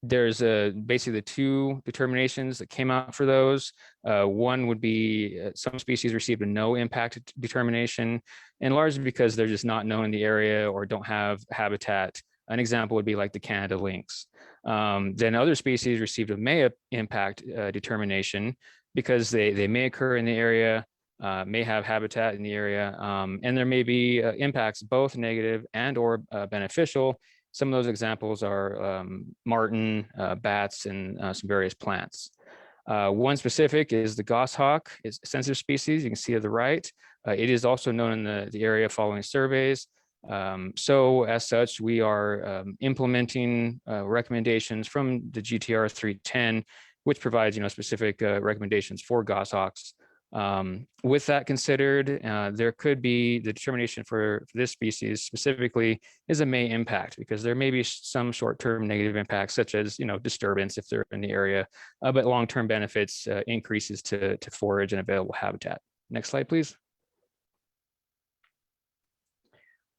There's basically the 2 determinations that came out for those. One would be some species received a no impact determination, and largely because they're just not known in the area or don't have habitat. An example would be like the Canada lynx. Then other species received a may impact determination because they may occur in the area, may have habitat in the area, and there may be impacts, both negative and or beneficial. Some of those examples are marten, bats, and some various plants. One specific is the goshawk. It's a sensitive species. You can see to the right. It is also known in the area following surveys. So as such, we are implementing recommendations from the GTR 310, which provides specific recommendations for goshawks. With that considered, there could be the determination for this species specifically is a may impact, because there may be some short-term negative impacts, such as disturbance if they're in the area, but long-term benefits, increases to forage and available habitat. Next slide, please.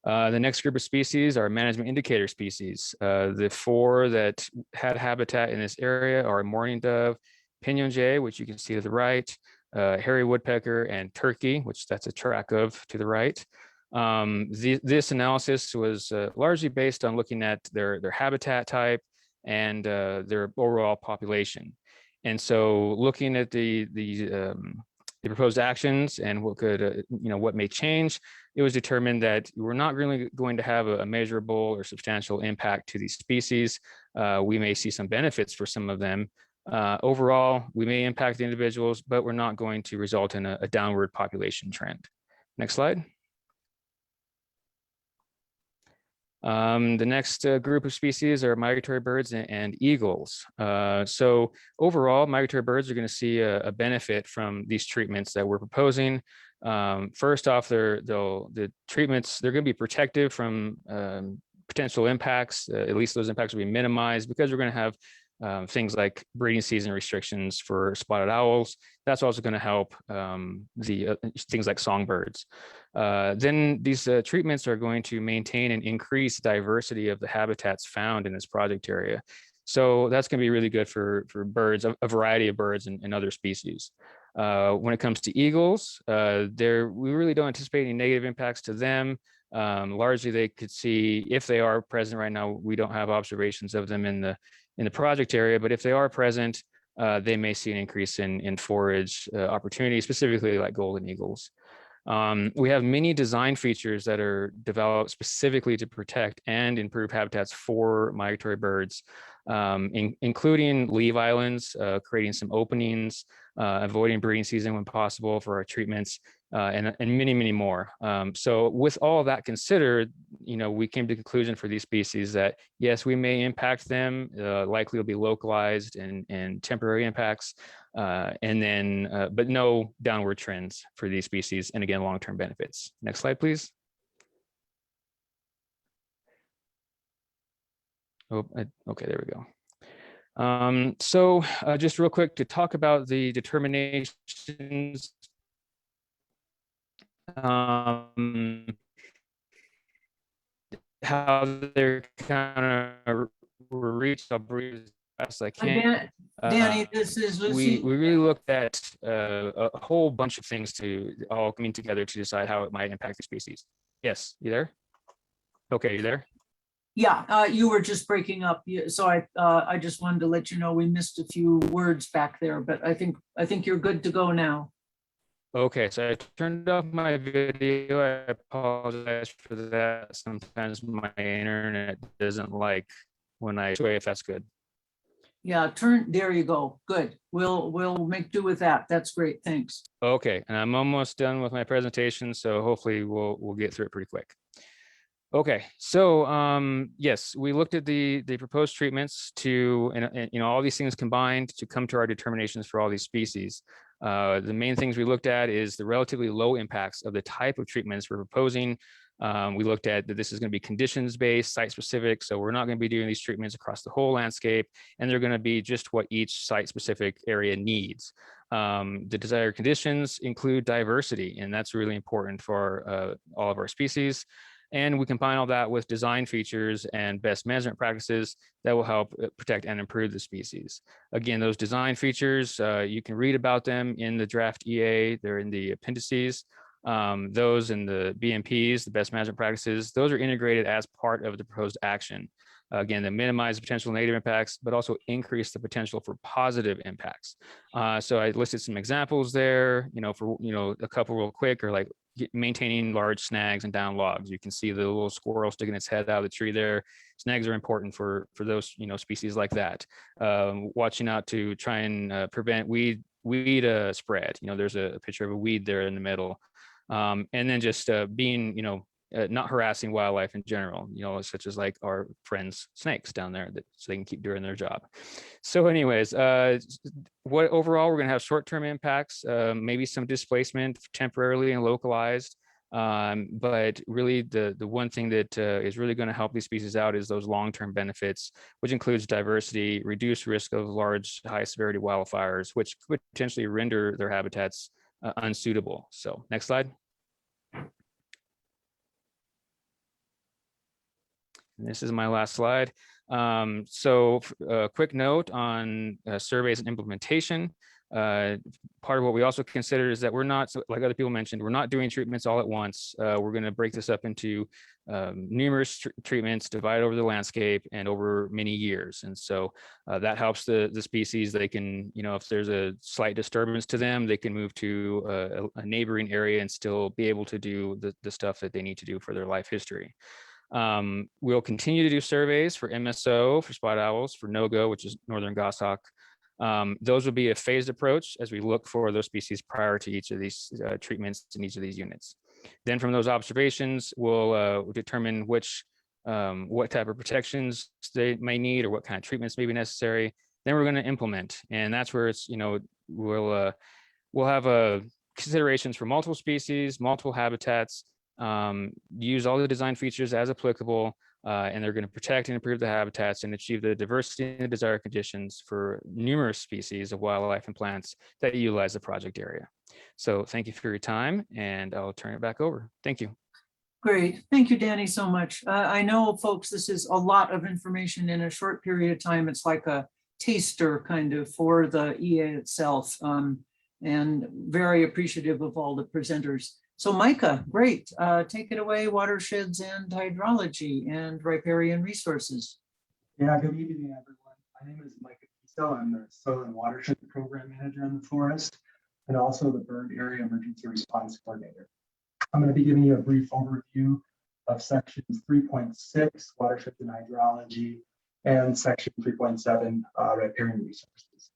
The next group of species are management indicator species. The 4 that had habitat in this area are mourning dove, pinyon jay, which you can see to the right, hairy woodpecker, and turkey, which that's a track of to the right. This analysis was largely based on looking at their habitat type and their overall population. And so looking at the proposed actions and what could, what may change, it was determined that we're not really going to have a measurable or substantial impact to these species. We may see some benefits for some of them, Overall, we may impact the individuals, but we're not going to result in a downward population trend. Next slide. The next group of species are migratory birds and eagles. So overall, migratory birds are going to see a benefit from these treatments that we're proposing. First off, the treatments, they're going to be protective from potential impacts. At least those impacts will be minimized because we're going to have things like breeding season restrictions for spotted owls. That's also going to help things like songbirds. Then these treatments are going to maintain and increase diversity of the habitats found in this project area. So that's going to be really good for birds, a variety of birds and other species. When it comes to eagles, we really don't anticipate any negative impacts to them. Largely, they could see, if they are present right now, we don't have observations of them in the project area, but if they are present, they may see an increase in forage opportunities, specifically like golden eagles. We have many design features that are developed specifically to protect and improve habitats for migratory birds, including leave islands, creating some openings, avoiding breeding season when possible for our treatments, and many, many more. So with all of that considered, we came to the conclusion for these species that, yes, we may impact them, likely will be localized and temporary impacts, but no downward trends for these species, and again, long-term benefits. Next slide, please. Oh, okay, there we go. So just real quick to talk about the determinations. How they're kind of reached, I'll breathe as fast as I can. Danny, this is we really looked at a whole bunch of things to all coming together to decide how it might impact the species. Yes, you there? Okay, you there? Yeah, you were just breaking up. So I just wanted to let you know we missed a few words back there, but I think you're good to go now. Okay, so I turned off my video. I apologize for that. Sometimes my internet doesn't like when I sway, if that's good. Yeah, there you go. Good. We'll make do with that. That's great. Thanks. Okay, and I'm almost done with my presentation, so hopefully we'll get through it pretty quick. Okay, so yes, we looked at the proposed treatments to, and all these things combined to come to our determinations for all these species. The main things we looked at is the relatively low impacts of the type of treatments we're proposing. We looked at that this is going to be conditions-based, site-specific, so we're not going to be doing these treatments across the whole landscape, and they're going to be just what each site-specific area needs. The desired conditions include diversity, and that's really important for all of our species. And we combine all that with design features and best management practices that will help protect and improve the species. Again, those design features, you can read about them in the draft EA. They're in the appendices. Those in the BMPs, the best management practices, those are integrated as part of the proposed action. Again, to minimize potential negative impacts, but also increase the potential for positive impacts. So I listed some examples there, for a couple real quick, or like maintaining large snags and down logs. You can see the little squirrel sticking its head out of the tree there. Snags are important for those species like that. Watching out to try and prevent weed spread. There's a picture of a weed there in the middle. And then just being not harassing wildlife in general, such as like our friends snakes down there, so they can keep doing their job. So anyways, overall, we're going to have short-term impacts, maybe some displacement temporarily and localized. But really the one thing that is really going to help these species out is those long-term benefits, which includes diversity, reduced risk of large, high severity wildfires, which could potentially render their habitats unsuitable. So next slide. And this is my last slide. So a quick note on surveys and implementation. Part of what we also consider is that we're not, like other people mentioned, we're not doing treatments all at once. We're going to break this up into numerous treatments, divide over the landscape and over many years. And so that helps the species. They can, if there's a slight disturbance to them, they can move to a neighboring area and still be able to do the stuff that they need to do for their life history. We'll continue to do surveys for MSO, for spotted owls, for no-go, which is northern goshawk, Those would be a phased approach as we look for those species prior to each of these treatments in each of these units. Then from those observations, we'll determine what type of protections they may need or what kind of treatments may be necessary. Then we're going to implement, and that's where it's, we'll have considerations for multiple species, multiple habitats, use all the design features as applicable, and they're going to protect and improve the habitats and achieve the diversity and the desired conditions for numerous species of wildlife and plants that utilize the project area. So thank you for your time, and I'll turn it back over. Thank you. Great. Thank you, Danny, so much. I know, folks, this is a lot of information in a short period of time. It's like a taster kind of for the EA itself, and very appreciative of all the presenters. So Micah, great. Take it away, watersheds and hydrology and riparian resources. Yeah, good evening, everyone. My name is Micah Kiesel. I'm the Soil and Watershed Program Manager in the forest and also the Burned Area Emergency Response Coordinator. I'm going to be giving you a brief overview of sections 3.6, watersheds and hydrology, and section 3.7, riparian resources.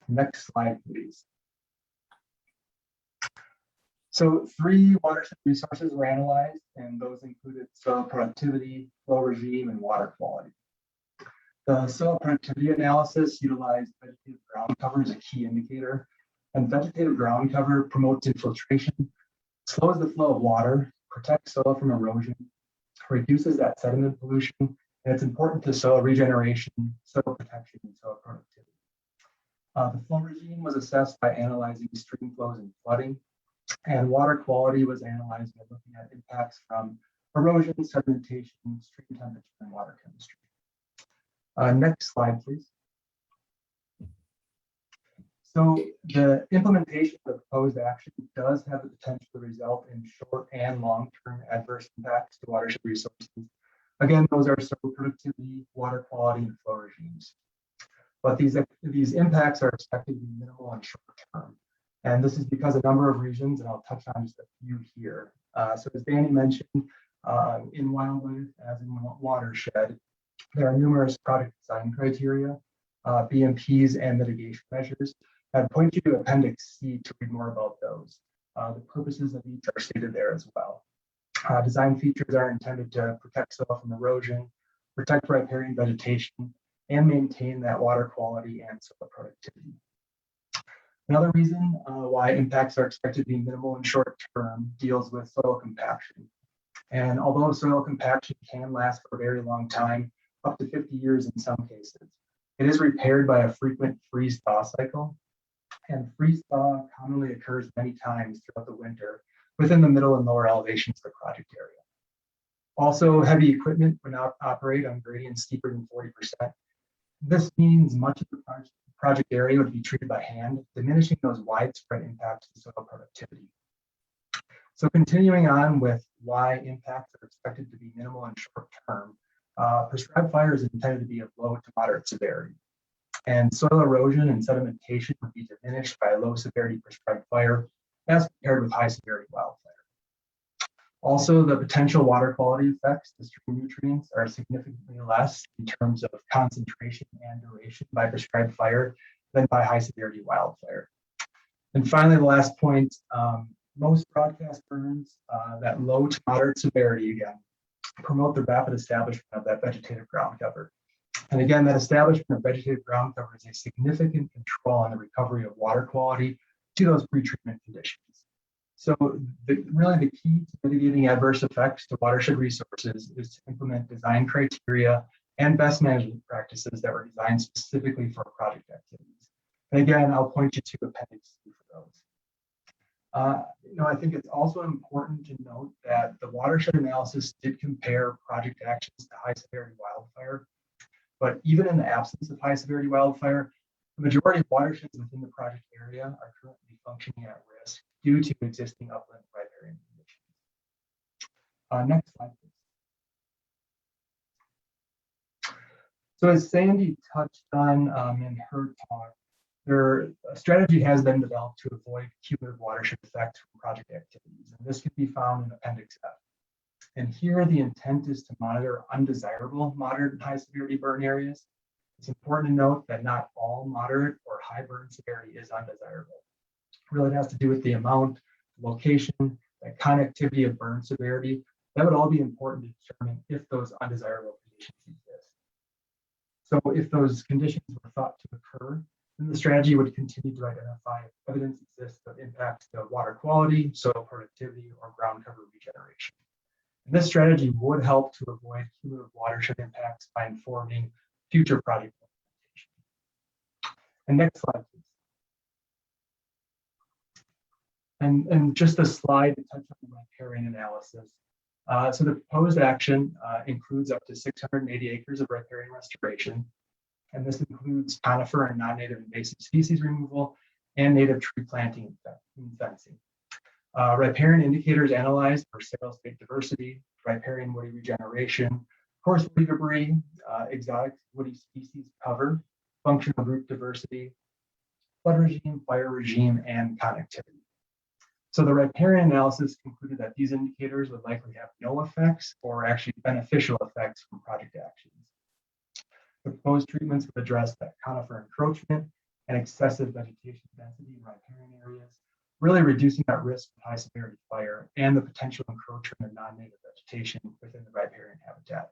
Next slide, please. So 3 watershed resources were analyzed, and those included soil productivity, flow regime, and water quality. The soil productivity analysis utilized vegetative ground cover as a key indicator, and vegetative ground cover promotes infiltration, slows the flow of water, protects soil from erosion, reduces that sediment pollution, and it's important to soil regeneration, soil protection, and soil productivity. The flow regime was assessed by analyzing stream flows and flooding, and water quality was analyzed by looking at impacts from erosion, sedimentation, stream temperature, and water chemistry. Next slide, please. So the implementation of the proposed action does have the potential to result in short and long-term adverse impacts to watershed resources. Again, those are soil productivity, water quality, and flow regimes. But these impacts are expected to be minimal and short term. And this is because a number of reasons, and I'll touch on just a few here. So as Danny mentioned, in wildlife, as in watershed, there are numerous project design criteria, BMPs, and mitigation measures. I'd point you to Appendix C to read more about those. The purposes of each are stated there as well. Design features are intended to protect soil from erosion, protect riparian vegetation, and maintain that water quality and soil productivity. Another reason why impacts are expected to be minimal and short term deals with soil compaction. And although soil compaction can last for a very long time, up to 50 years in some cases, it is repaired by a frequent freeze-thaw cycle. And freeze-thaw commonly occurs many times throughout the winter within the middle and lower elevations of the project area. Also, heavy equipment would not operate on gradients steeper than 40%. This means much of the project area would be treated by hand, diminishing those widespread impacts to soil productivity. So continuing on with why impacts are expected to be minimal and short term, prescribed fire is intended to be of low to moderate severity. And soil erosion and sedimentation would be diminished by a low severity prescribed fire as compared with high severity wildfire. Also, the potential water quality effects to stream nutrients are significantly less in terms of concentration and duration by prescribed fire than by high severity wildfire. And finally, the last point, most broadcast burns that low to moderate severity, again, promote the rapid establishment of that vegetative ground cover. And again, that establishment of vegetative ground cover is a significant control on the recovery of water quality to those pre-treatment conditions. So really the key to mitigating adverse effects to watershed resources is to implement design criteria and best management practices that were designed specifically for project activities. And again, I'll point you to Appendix C for those. I think it's also important to note that the watershed analysis did compare project actions to high severity wildfire. But even in the absence of high severity wildfire, the majority of watersheds within the project area are currently functioning at risk due to existing upland riparian conditions. Next slide, please. So as Sandy touched on in her talk, a strategy has been developed to avoid cumulative watershed effects from project activities, and this can be found in Appendix F. And here the intent is to monitor undesirable moderate and high severity burn areas It's important to note that not all moderate or high burn severity is undesirable. Really, it has to do with the amount, location, the connectivity of burn severity. That would all be important to determine if those undesirable conditions exist. So if those conditions were thought to occur, then the strategy would continue to identify if evidence exists of impacts to water quality, soil productivity, or ground cover regeneration. And this strategy would help to avoid cumulative watershed impacts by informing future project implementation. And next slide, please. And just a slide to touch on the riparian analysis. So the proposed action includes up to 680 acres of riparian restoration. And this includes conifer and non-native invasive species removal and native tree planting and fencing. Riparian indicators analyzed for soil state diversity, riparian woody regeneration, coarse woody debris, exotic woody species cover, functional group diversity, flood regime, fire regime, and connectivity. So the riparian analysis concluded that these indicators would likely have no effects or actually beneficial effects from project actions. The proposed treatments would address that conifer encroachment and excessive vegetation density in riparian areas, really reducing that risk of high severity fire and the potential encroachment of non-native vegetation within the riparian habitat.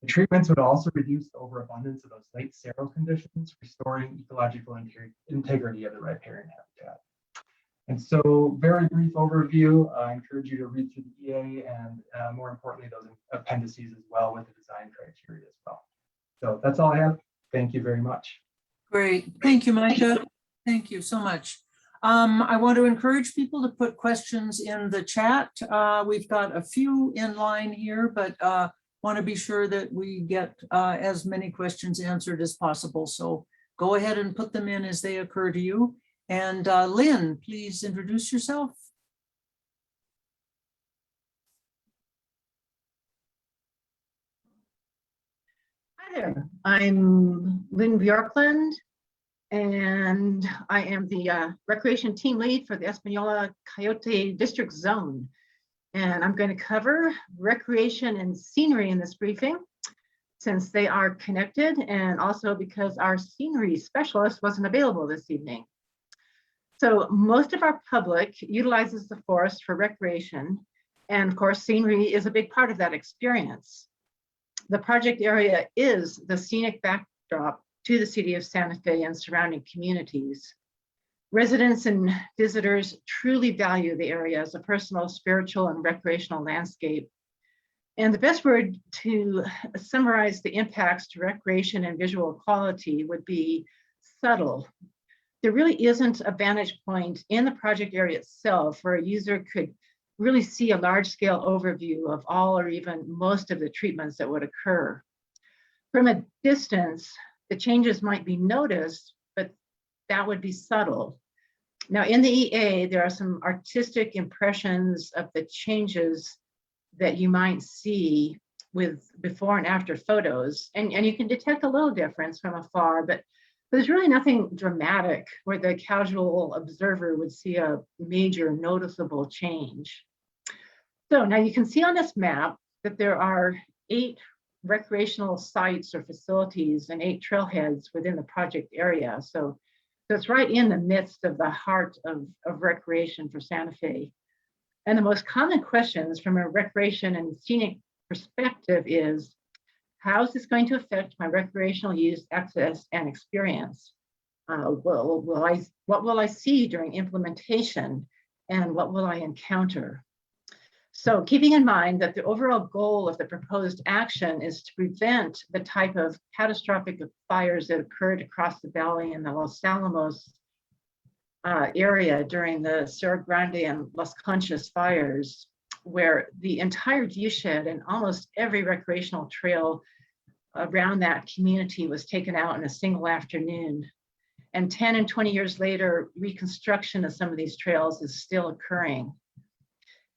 The treatments would also reduce the overabundance of those late sterile conditions, restoring ecological integrity of the riparian habitat. And so, very brief overview. I encourage you to read through the EA and more importantly, those appendices as well with the design criteria as well. So that's all I have. Thank you very much. Great. Thank you, Micah. Thank you so much. I want to encourage people to put questions in the chat. We've got a few in line here, but want to be sure that we get as many questions answered as possible. So go ahead and put them in as they occur to you. And Lynn, please introduce yourself. Hi there, I'm Lynn Bjorklund, and I am the recreation team lead for the Espanola Coyote District Zone. And I'm going to cover recreation and scenery in this briefing, since they are connected, and also because our scenery specialist wasn't available this evening. So most of our public utilizes the forest for recreation, and of course, scenery is a big part of that experience. The project area is the scenic backdrop to the city of Santa Fe and surrounding communities. Residents and visitors truly value the area as a personal, spiritual, and recreational landscape. And the best word to summarize the impacts to recreation and visual quality would be subtle. There really isn't a vantage point in the project area itself where a user could really see a large-scale overview of all or even most of the treatments that would occur. From a distance, the changes might be noticed, but that would be subtle. Now, in the EA, there are some artistic impressions of the changes that you might see with before and after photos, and you can detect a little difference from afar, but there's really nothing dramatic where the casual observer would see a major noticeable change. So now you can see on this map that there are 8 recreational sites or facilities and 8 trailheads within the project area. So it's right in the midst of the heart of recreation for Santa Fe. And the most common questions from a recreation and scenic perspective is, how is this going to affect my recreational use, access, and experience? What will I see during implementation, and what will I encounter? So keeping in mind that the overall goal of the proposed action is to prevent the type of catastrophic fires that occurred across the valley in the Los Alamos area during the Cerro Grande and Las Conchas fires, where the entire viewshed and almost every recreational trail around that community was taken out in a single afternoon. And 10 and 20 years later, reconstruction of some of these trails is still occurring.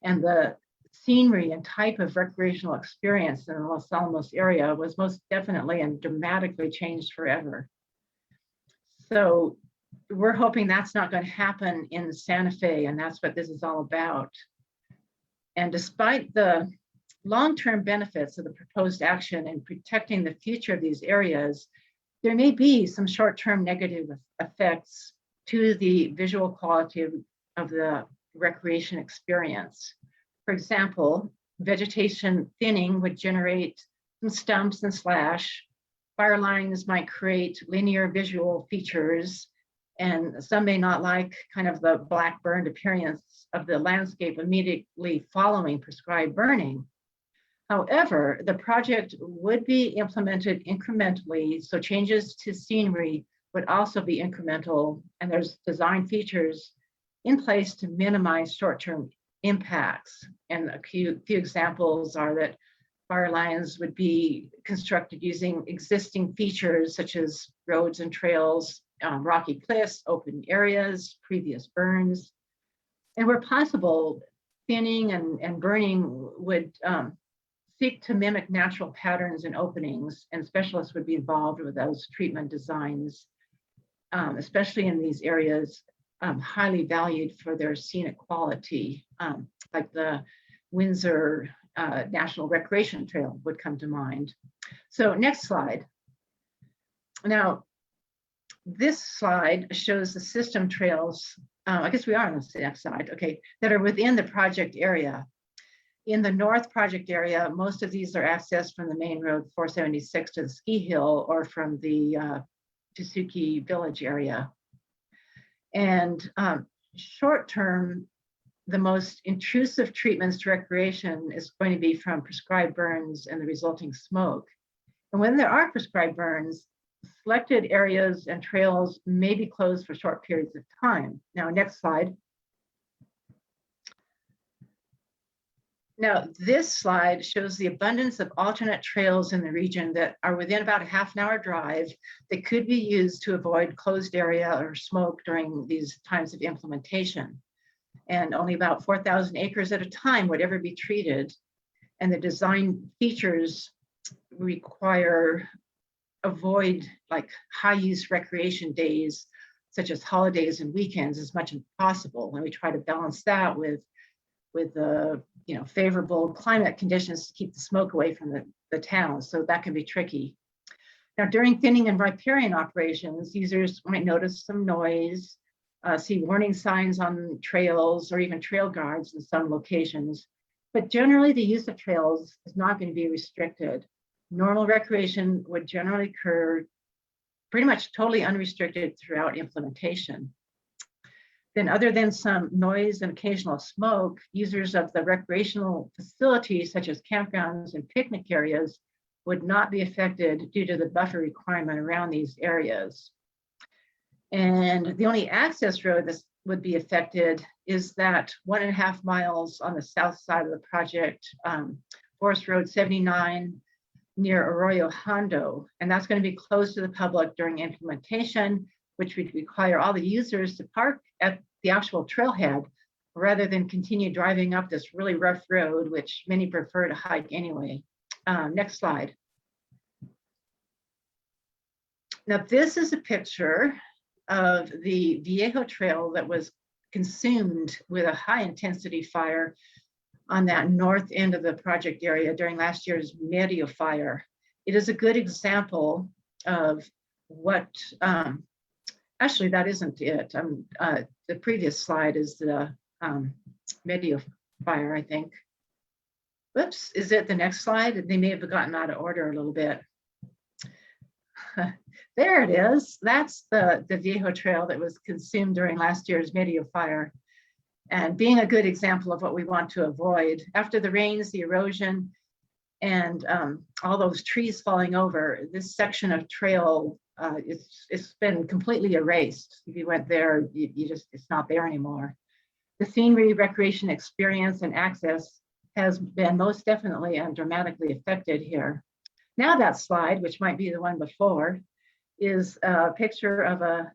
And the scenery and type of recreational experience in the Los Alamos area was most definitely and dramatically changed forever. So we're hoping that's not going to happen in Santa Fe, and that's what this is all about. And despite the long-term benefits of the proposed action in protecting the future of these areas, there may be some short-term negative effects to the visual quality of the recreation experience. For example, vegetation thinning would generate some stumps and slash. Fire lines might create linear visual features, and some may not like kind of the black burned appearance of the landscape immediately following prescribed burning. However, the project would be implemented incrementally, so changes to scenery would also be incremental, and there's design features in place to minimize short-term impacts. And a few examples are that fire lines would be constructed using existing features such as roads and trails, rocky cliffs, open areas, previous burns. And where possible, thinning and burning would seek to mimic natural patterns and openings, and specialists would be involved with those treatment designs, especially in these areas highly valued for their scenic quality, like the Windsor National Recreation Trail would come to mind. So next slide. Now, this slide shows the system trails, I guess we are on the next slide, okay, that are within the project area. In the North project area, most of these are accessed from the main road 476 to the ski hill or from the Tsuki Village area. And short term, the most intrusive treatments to recreation is going to be from prescribed burns and the resulting smoke. And when there are prescribed burns, selected areas and trails may be closed for short periods of time. Now, next slide. Now, this slide shows the abundance of alternate trails in the region that are within about a half-an-hour drive that could be used to avoid closed area or smoke during these times of implementation. And only about 4,000 acres at a time would ever be treated. And the design features avoid like high-use recreation days, such as holidays and weekends, as much as possible. And we try to balance that with favorable climate conditions to keep the smoke away from the town. So that can be tricky. Now, during thinning and riparian operations, users might notice some noise, see warning signs on trails or even trail guards in some locations. But generally, the use of trails is not going to be restricted. Normal recreation would generally occur pretty much totally unrestricted throughout implementation. Then, other than some noise and occasional smoke, users of the recreational facilities such as campgrounds and picnic areas would not be affected due to the buffer requirement around these areas. And the only access road that would be affected is that 1.5 miles on the south side of the project, Forest Road 79 near Arroyo Hondo, and that's going to be closed to the public during implementation, which would require all the users to park at the actual trailhead rather than continue driving up this really rough road, which many prefer to hike anyway. Next slide. Now, this is a picture of the Viejo Trail that was consumed with a high intensity fire on that north end of the project area during last year's Medio fire. It is a good example of what, actually that isn't it. The previous slide is the Medio fire, I think. Whoops, is it the next slide? They may have gotten out of order a little bit. There it is. That's the Viejo Trail that was consumed during last year's Medio fire. And being a good example of what we want to avoid. After the rains, the erosion, and all those trees falling over, this section of trail, it's been completely erased. If you went there, it's not there anymore. The scenery, recreation experience, and access has been most definitely and dramatically affected here. Now that slide, which might be the one before, is a picture of a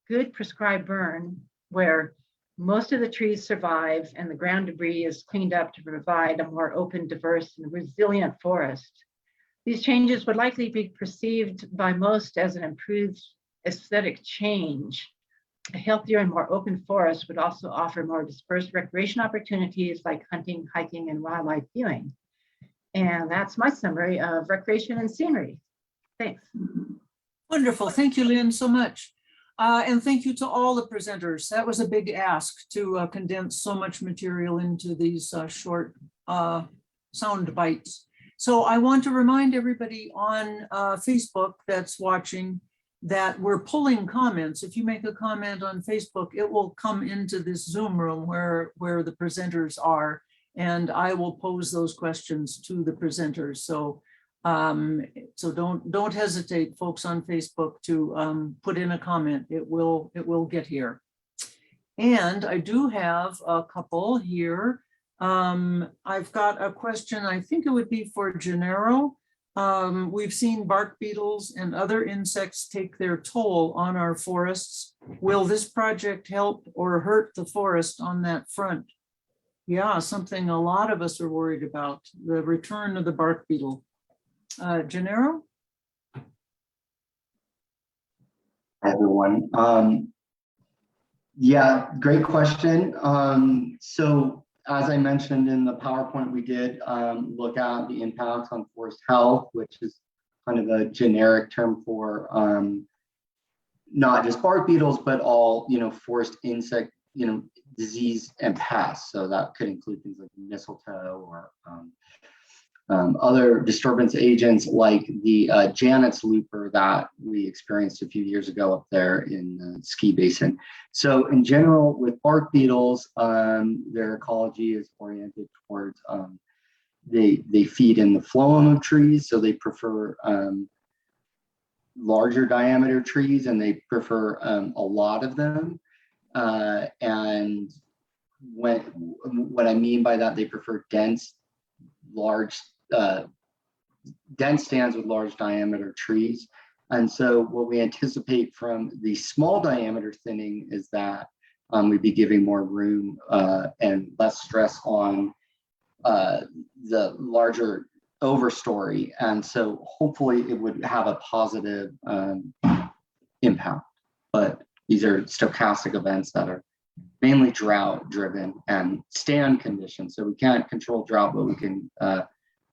good prescribed burn where most of the trees survive and the ground debris is cleaned up to provide a more open, diverse, and resilient forest. These changes would likely be perceived by most as an improved aesthetic change. A healthier and more open forest would also offer more dispersed recreation opportunities like hunting, hiking, and wildlife viewing. And that's my summary of recreation and scenery. Thanks. Wonderful. Thank you, Lynn, so much. And thank you to all the presenters. That was a big ask to condense so much material into these short sound bites. So I want to remind everybody on Facebook that's watching that we're pulling comments. If you make a comment on Facebook, it will come into this Zoom room where the presenters are, and I will pose those questions to the presenters. So don't hesitate, folks on Facebook, to put in a comment. It will get here. And I do have a couple here. I've got a question. I think it would be for Gennaro. We've seen bark beetles and other insects take their toll on our forests. Will this project help or hurt the forest on that front? Yeah, something a lot of us are worried about, the return of the bark beetle. Gennaro? Hi, everyone. Yeah, great question. So as I mentioned in the PowerPoint, we did look at the impacts on forest health, which is kind of a generic term for not just bark beetles, but all, forest insect, disease and pests. So that could include things like mistletoe or other disturbance agents like the Janet's looper that we experienced a few years ago up there in the ski basin. So in general, with bark beetles, their ecology is oriented towards, they feed in the phloem of trees, so they prefer larger diameter trees, and they prefer a lot of them. And what I mean by that, they prefer dense stands with large diameter trees. And so what we anticipate from the small diameter thinning is that we'd be giving more room and less stress on the larger overstory. And so hopefully it would have a positive impact. But these are stochastic events that are mainly drought driven and stand conditions. So we can't control drought, but we can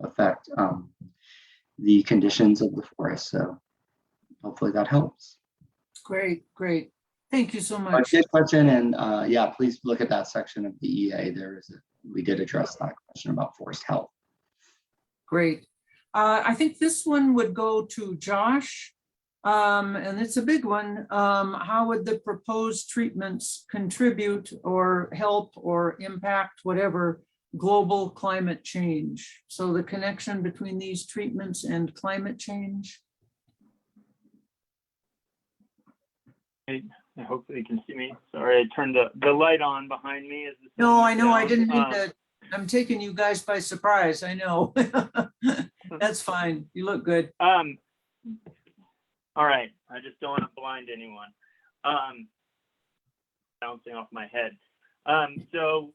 affect the conditions of the forest. So hopefully that helps. Great. Thank you so much. Good question. And yeah, please look at that section of the EA. We did address that question about forest health. Great. I think this one would go to Josh. And it's a big one. How would the proposed treatments contribute or help or impact whatever global climate change? So the connection between these treatments and climate change. Hopefully you can see me. Sorry, I turned the light on behind me. No, I know. I didn't mean to. I'm taking you guys by surprise. I know. That's fine. You look good. All right, I just don't want to blind anyone. Bouncing off my head. So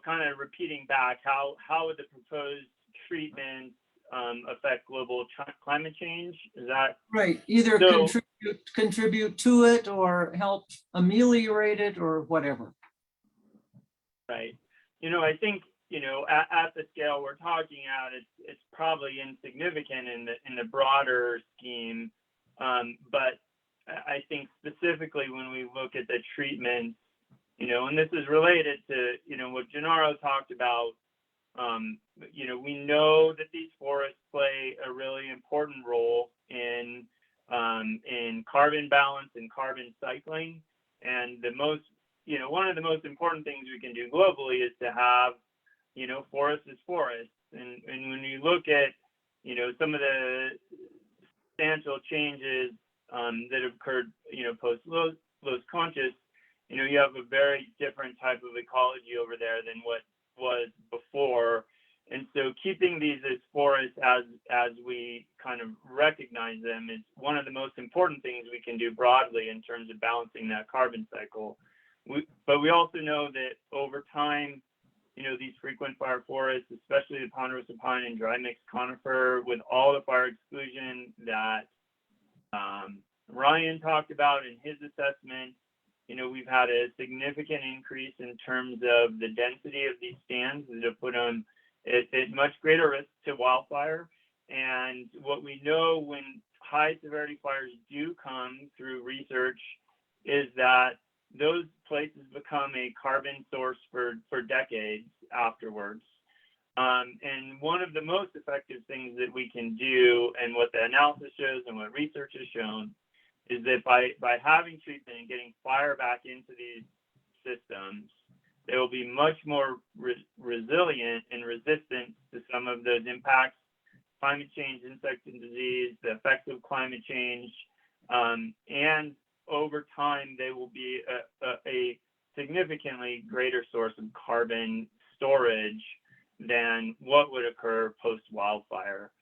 kind of repeating back, how would the proposed treatment affect global climate change? Is that right? Either contribute to it or help ameliorate it or whatever. Right. I think at the scale we're talking at, it's probably insignificant in the broader scheme, but I think specifically when we look at the treatment, and this is related to what Gennaro talked about. We know that these forests play a really important role in carbon balance and carbon cycling, and one of the most important things we can do globally is to have forest is forest. And when you look at, some of the substantial changes that have occurred, post Los Conchas, you have a very different type of ecology over there than what was before. And so keeping these as forests as we kind of recognize them is one of the most important things we can do broadly in terms of balancing that carbon cycle. But we also know that over time, these frequent fire forests, especially the ponderosa pine and dry mixed conifer, with all the fire exclusion that Ryan talked about in his assessment, we've had a significant increase in terms of the density of these stands that have put them at much greater risk to wildfire. And what we know when high severity fires do come through research is that those places become a carbon source for decades afterwards. And one of the most effective things that we can do, and what the analysis shows and what research has shown, is that by having treatment and getting fire back into these systems, they will be much more resilient and resistant to some of those impacts: climate change, insect and disease, the effects of climate change, and over time they will be a significantly greater source of carbon storage than what would occur post-wildfire.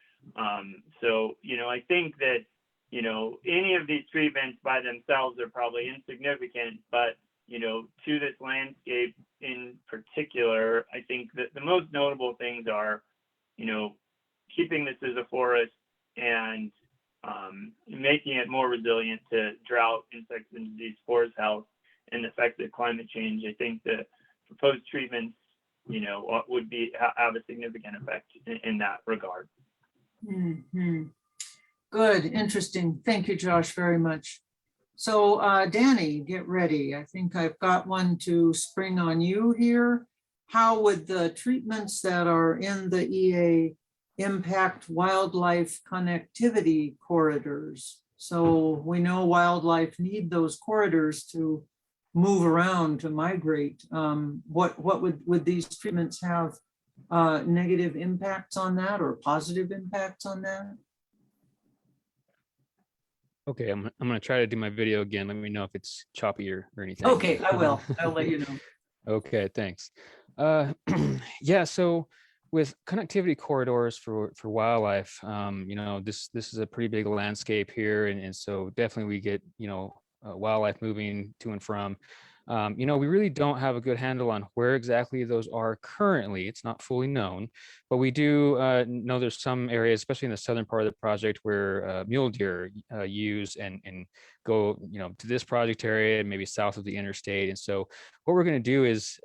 So, I think that, any of these treatments by themselves are probably insignificant, but, to this landscape in particular, I think that the most notable things are, keeping this as a forest and making it more resilient to drought, insects and disease, forest health, and the effects of climate change. I think the proposed treatments, would have a significant effect in that regard. Mhm. Good, interesting. Thank you, Josh, very much. So Danny, get ready. I think I've got one to spring on you here. How would the treatments that are in the EA impact wildlife connectivity corridors? So we know wildlife need those corridors to move around, to migrate. What would these treatments have negative impacts on that or positive impacts on that? Okay, I'm gonna try to do my video again. Let me know if it's choppy or anything. Okay, I will. I'll let you know. Okay, thanks. Yeah, so with connectivity corridors for wildlife, this is a pretty big landscape here, and so definitely we get wildlife moving to and from. We really don't have a good handle on where exactly those are currently. It's not fully known, but we do know there's some areas, especially in the southern part of the project, where mule deer use and go to this project area and maybe south of the interstate. And so what we're going to do is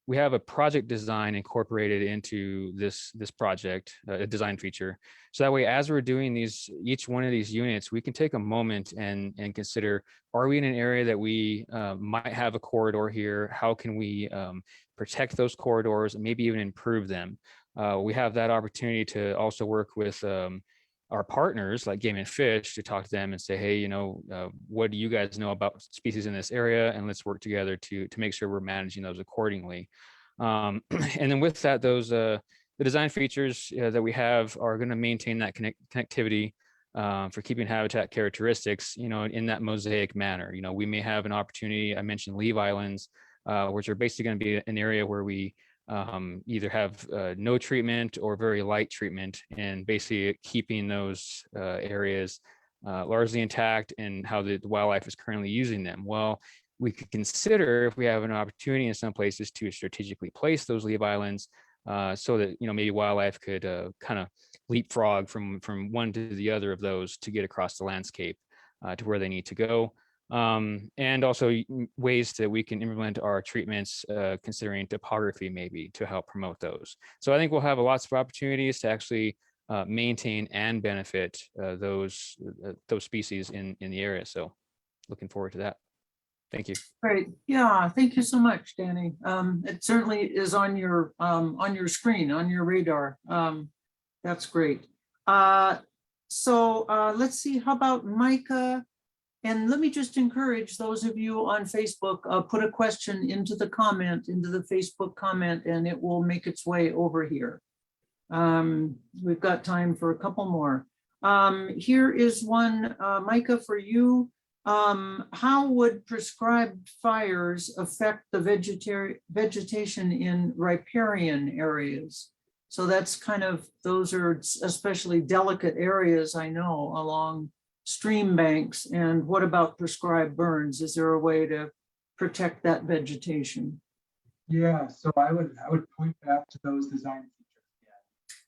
we have a project design incorporated into this project, a design feature. So that way, as we're doing each one of these units, we can take a moment and consider, are we in an area that we might have a corridor here? How can we protect those corridors and maybe even improve them? We have that opportunity to also work with our partners like Game and Fish to talk to them and say, hey, what do you guys know about species in this area? And let's work together to make sure we're managing those accordingly. And then with that, the design features that we have are going to maintain that connectivity for keeping habitat characteristics, in that mosaic manner. We may have an opportunity, I mentioned leaf islands, which are basically going to be an area where we either have no treatment or very light treatment, and basically keeping those areas largely intact and how the wildlife is currently using them. Well, we could consider, if we have an opportunity in some places, to strategically place those leaf islands so that maybe wildlife could kind of leapfrog from one to the other of those to get across the landscape to where they need to go. And also ways that we can implement our treatments, considering topography maybe to help promote those. So I think we'll have lots of opportunities to actually maintain and benefit those species in the area. So looking forward to that. Thank you. Great. Yeah, thank you so much, Danny. It certainly is on your screen, on your radar. That's great. So let's see, how about Micah? And let me just encourage those of you on Facebook, put a question into the Facebook comment, and it will make its way over here. We've got time for a couple more. Here is one, Micah, for you. How would prescribed fires affect the vegetation in riparian areas? So that's those are especially delicate areas, I know, along stream banks. And what about prescribed burns? Is there a way to protect that vegetation? Yeah, so I would point back to those design features.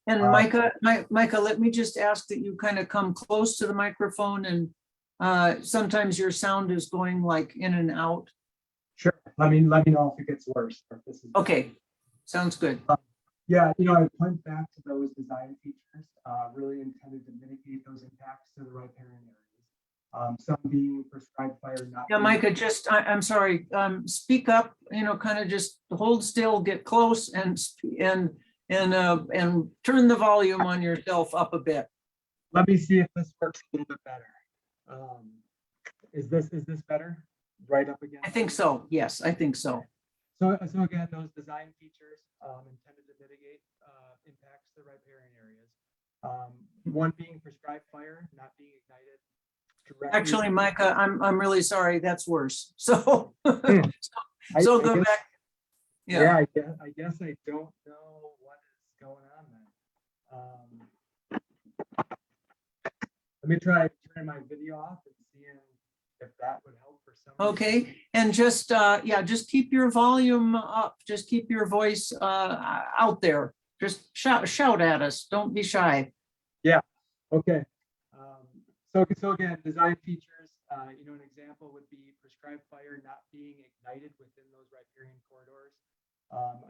And Micah, let me just ask that you kind of come close to the microphone, and sometimes your sound is going like in and out. Sure. Let me know if it gets worse. Or if this is okay, sounds good. Yeah, you know, I point back to those design features, really intended to mitigate those impacts to the riparian areas. Some being prescribed fire, not. Yeah, being- Micah, just, I'm sorry, speak up, you know, kind of just hold still, get close and turn the volume on yourself up a bit. Let me see if this works a little bit better. Is this better? Right up again? I think so. Yes, I think so. So again, those design features intended to mitigate impacts to riparian areas. One being prescribed fire, not being ignited directly. Actually, Micah, I'm really sorry. That's worse. So, I so go guess- back. Yeah, Yeah. I guess I don't know what is going on then. Let me try turning my video off and seeing if that would help for some. reason. Okay, and just, yeah, just keep your volume up. Just keep your voice out there. Just shout at us. Don't be shy. Okay. So again, design features, you know, an example would be prescribed fire not being ignited within those riparian corridors.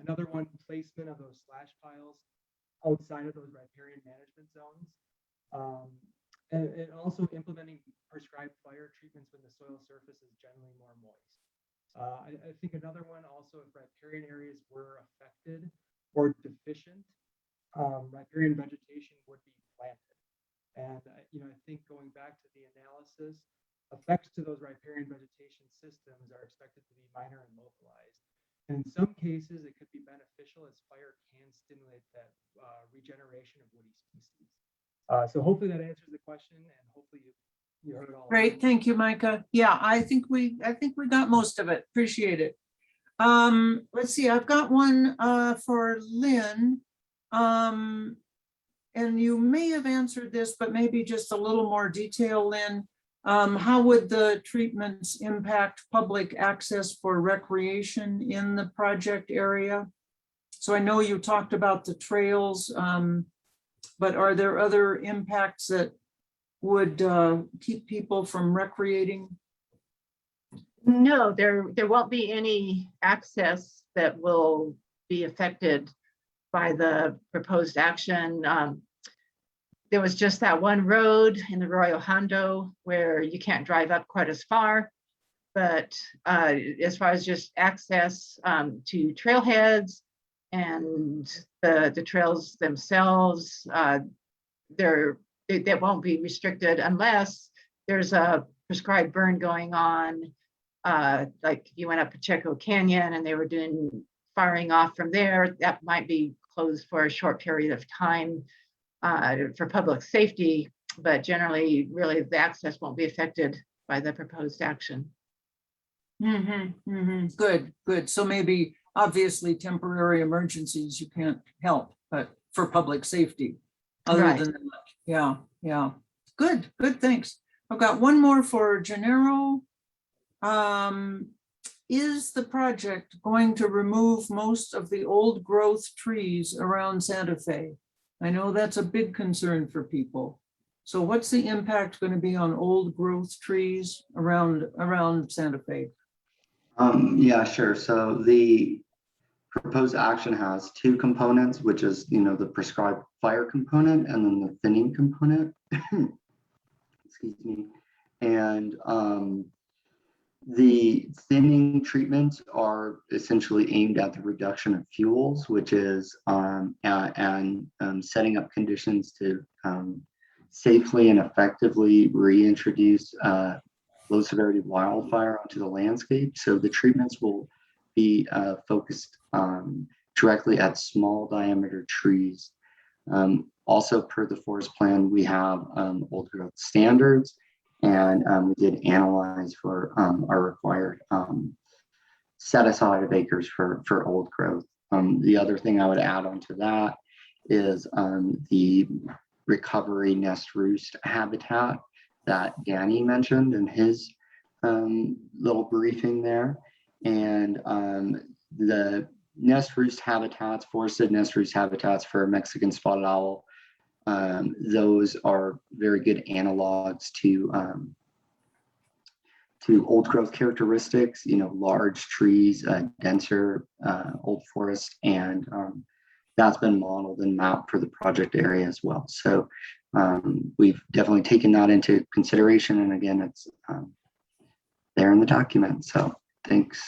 Another one, placement of those slash piles outside of those riparian management zones. And also implementing prescribed fire treatments when the soil surface is generally more moist. I think another one also, if riparian areas were affected or deficient, riparian vegetation would be planted. And, you know, I think going back to the analysis, effects to those riparian vegetation systems are expected to be minor and localized. And in some cases, it could be beneficial as fire can stimulate that regeneration of woody species. So hopefully that answers the question, and hopefully you heard it all. Great, thank you, Micah. Yeah, I think we got most of it. Appreciate it. Let's see, I've got one for Lynn. And you may have answered this, but maybe just a little more detail, Lynn. How would the treatments impact public access for recreation in the project area? So I know you talked about the trails, but are there other impacts that would keep people from recreating? No, there won't be any access that will be affected by the proposed action. There was just that one road in the Arroyo Hondo where you can't drive up quite as far. But as far as just access to trailheads and the trails themselves, that won't be restricted unless there's a prescribed burn going on. Like you went up Pacheco Canyon and they were doing firing off from there, that might be closed for a short period of time for public safety, but generally, really, the access won't be affected by the proposed action. Good, good. So maybe obviously temporary emergencies you can't help, but for public safety. Other Right. than that, yeah. Good, thanks. I've got one more for Gennaro. Is the project going to remove most of the old growth trees around Santa Fe? I know that's a big concern for people. So what's the impact going to be on old growth trees around Santa Fe? Yeah, sure. So the proposed action has two components, which is, you know, the prescribed fire component and then the thinning component. Excuse me. And the thinning treatments are essentially aimed at the reduction of fuels, which is setting up conditions to safely and effectively reintroduce low severity wildfire onto the landscape. So the treatments will be focused directly at small diameter trees. Also, per the forest plan, we have old growth standards, and we did analyze for our required set aside of acres for old growth. The other thing I would add on to that is the recovery nest roost habitat that Danny mentioned in his little briefing there. And the nest roost habitats, forested nest roost habitats for Mexican spotted owl, those are very good analogs to old growth characteristics, you know, large trees, denser old forest, and that's been modeled and mapped for the project area as well. So we've definitely taken that into consideration. And again, it's there in the document. So thanks.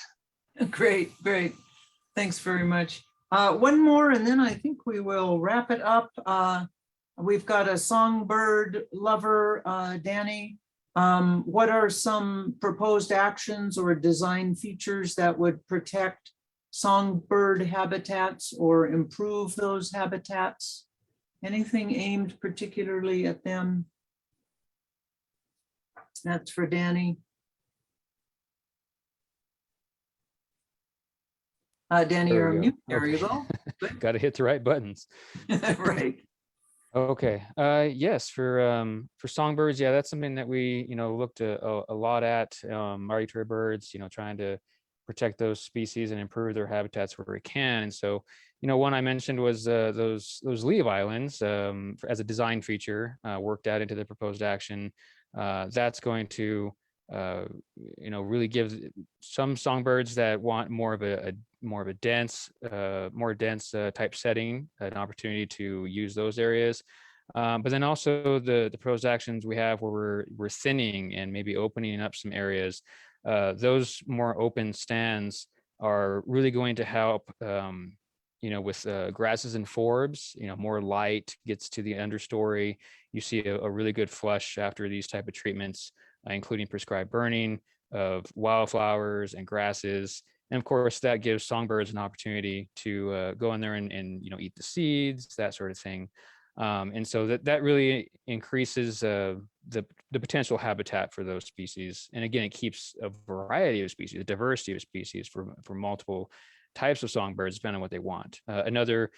Great, great. Thanks very much. One more, and then I think we will wrap it up. We've got a songbird lover, Danny. What are some proposed actions or design features that would protect songbird habitats or improve those habitats? Anything aimed particularly at them? That's for Danny. Danny, There you're we on go. mute. There you Okay. go. Got to hit the right buttons. Right. Okay. Yes, for songbirds, yeah, that's something that we looked a lot at. Migratory birds, trying to protect those species and improve their habitats where we can. And so, one I mentioned was those leaf islands as a design feature worked out into the proposed action. That's going to really give some songbirds that want more of a dense type setting an opportunity to use those areas. But then also the proposed actions we have where we're thinning and maybe opening up some areas. Those more open stands are really going to help with grasses and forbs. More light gets to the understory. You see a really good flush after these type of treatments, including prescribed burning of wildflowers and grasses. And of course, that gives songbirds an opportunity to go in there and eat the seeds, that sort of thing. And so that really increases the potential habitat for those species. And again, it keeps a variety of species, a diversity of species for multiple types of songbirds, depending on what they want. Another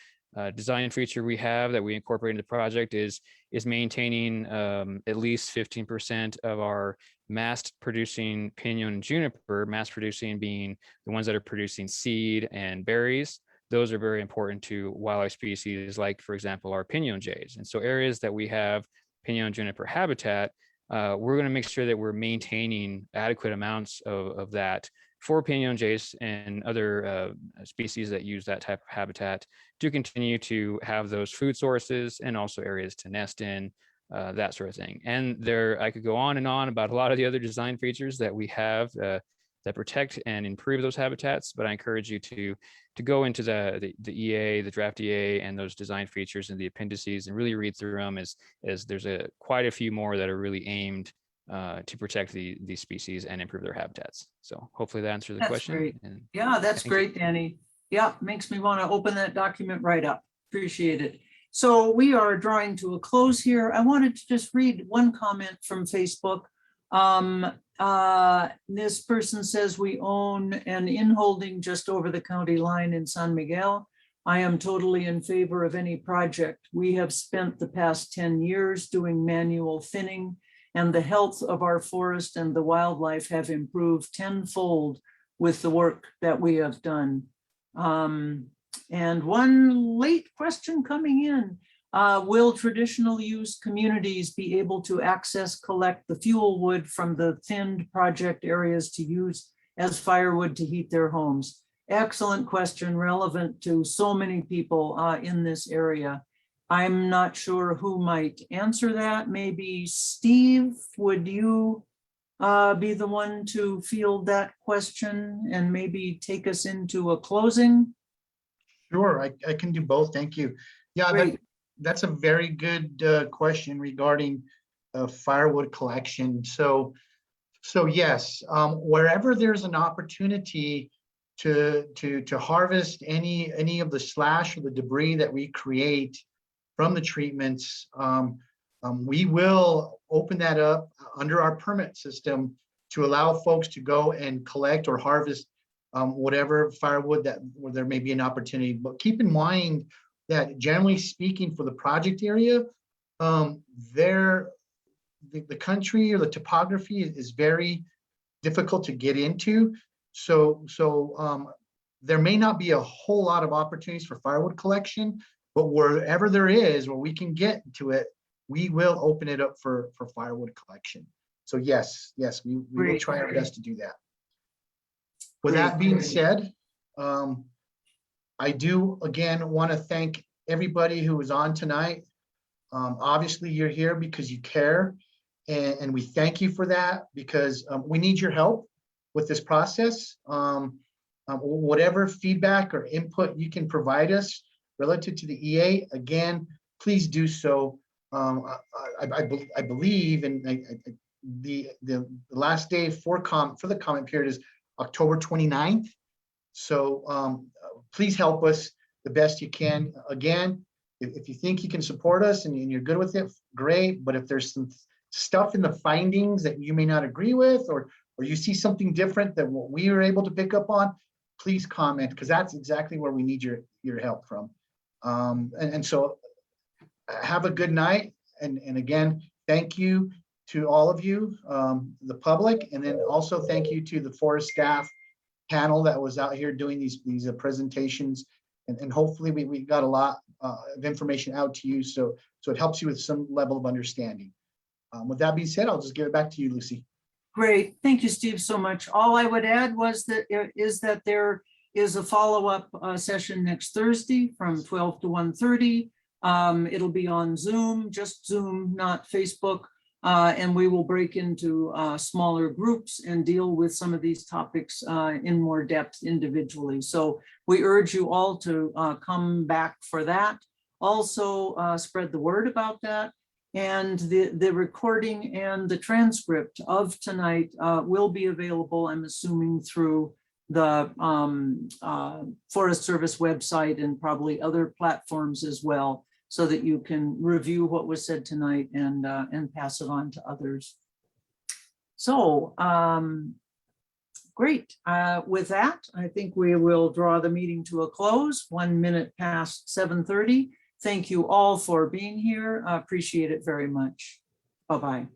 design feature we have that we incorporate into the project is maintaining at least 15% of our mast producing pinon and juniper, mast producing being the ones that are producing seed and berries. Those are very important to wildlife species, like, for example, our pinon jays. And so areas that we have pinon and juniper habitat, we're going to make sure that we're maintaining adequate amounts of that for pinon jays and other species that use that type of habitat to continue to have those food sources and also areas to nest in, that sort of thing. And I could go on and on about a lot of the other design features that we have that protect and improve those habitats, but I encourage you to go into the EA, the draft EA, and those design features and the appendices and really read through them, as there's quite a few more that are really aimed to protect these species and improve their habitats. So hopefully that answered the That's question. great. And Yeah, that's thank you. great, Danny. Yeah, makes me want to open that document right up. Appreciate it. So we are drawing to a close here. I wanted to just read one comment from Facebook. This person says we own an inholding just over the county line in San Miguel. I am totally in favor of any project. We have spent the past 10 years doing manual thinning, and the health of our forest and the wildlife have improved tenfold with the work that we have done. And one late question coming in, will traditional use communities be able to access, collect the fuel wood from the thinned project areas to use as firewood to heat their homes? Excellent question, relevant to so many people in this area. I'm not sure who might answer that. Maybe Steve, would you be the one to field that question and maybe take us into a closing? Sure, I can do both. Thank you. Yeah, that's a very good question regarding firewood collection. So yes, wherever there's an opportunity to harvest any of the slash or the debris that we create from the treatments, we will open that up under our permit system to allow folks to go and collect or harvest whatever firewood where there may be an opportunity. But keep in mind that generally speaking, for the project area, the country or the topography is very difficult to get into. So there may not be a whole lot of opportunities for firewood collection, but wherever there is, where we can get to it, we will open it up for firewood collection. So yes, we will try our best to do that. With that being said, I do, again, want to thank everybody who was on tonight. Obviously, you're here because you care, and we thank you for that, because we need your help with this process. Whatever feedback or input you can provide us relative to the EA, again, please do so. I believe, and the last day for the comment period is October 29th. So please help us the best you can. Again, if you think you can support us and you're good with it, great. But if there's some stuff in the findings that you may not agree with, or you see something different than what we were able to pick up on, please comment, because that's exactly where we need your help from. And so have a good night. And again, thank you to all of you, the public, and then also thank you to the forest staff panel that was out here doing these presentations. And hopefully we got a lot of information out to you, so it helps you with some level of understanding. With that being said, I'll just give it back to you, Lucy. Great. Thank you, Steve, so much. All I would add was that there is a follow-up session next Thursday from 12 to 1:30. It'll be on Zoom, just Zoom, not Facebook. And we will break into smaller groups and deal with some of these topics in more depth individually. So we urge you all to come back for that. Also spread the word about that. And the recording and the transcript of tonight will be available, I'm assuming, through the Forest Service website and probably other platforms as well, so that you can review what was said tonight and pass it on to others. So great. With that, I think we will draw the meeting to a close. 1 minute past 7:30. Thank you all for being here. I appreciate it very much. Bye-bye.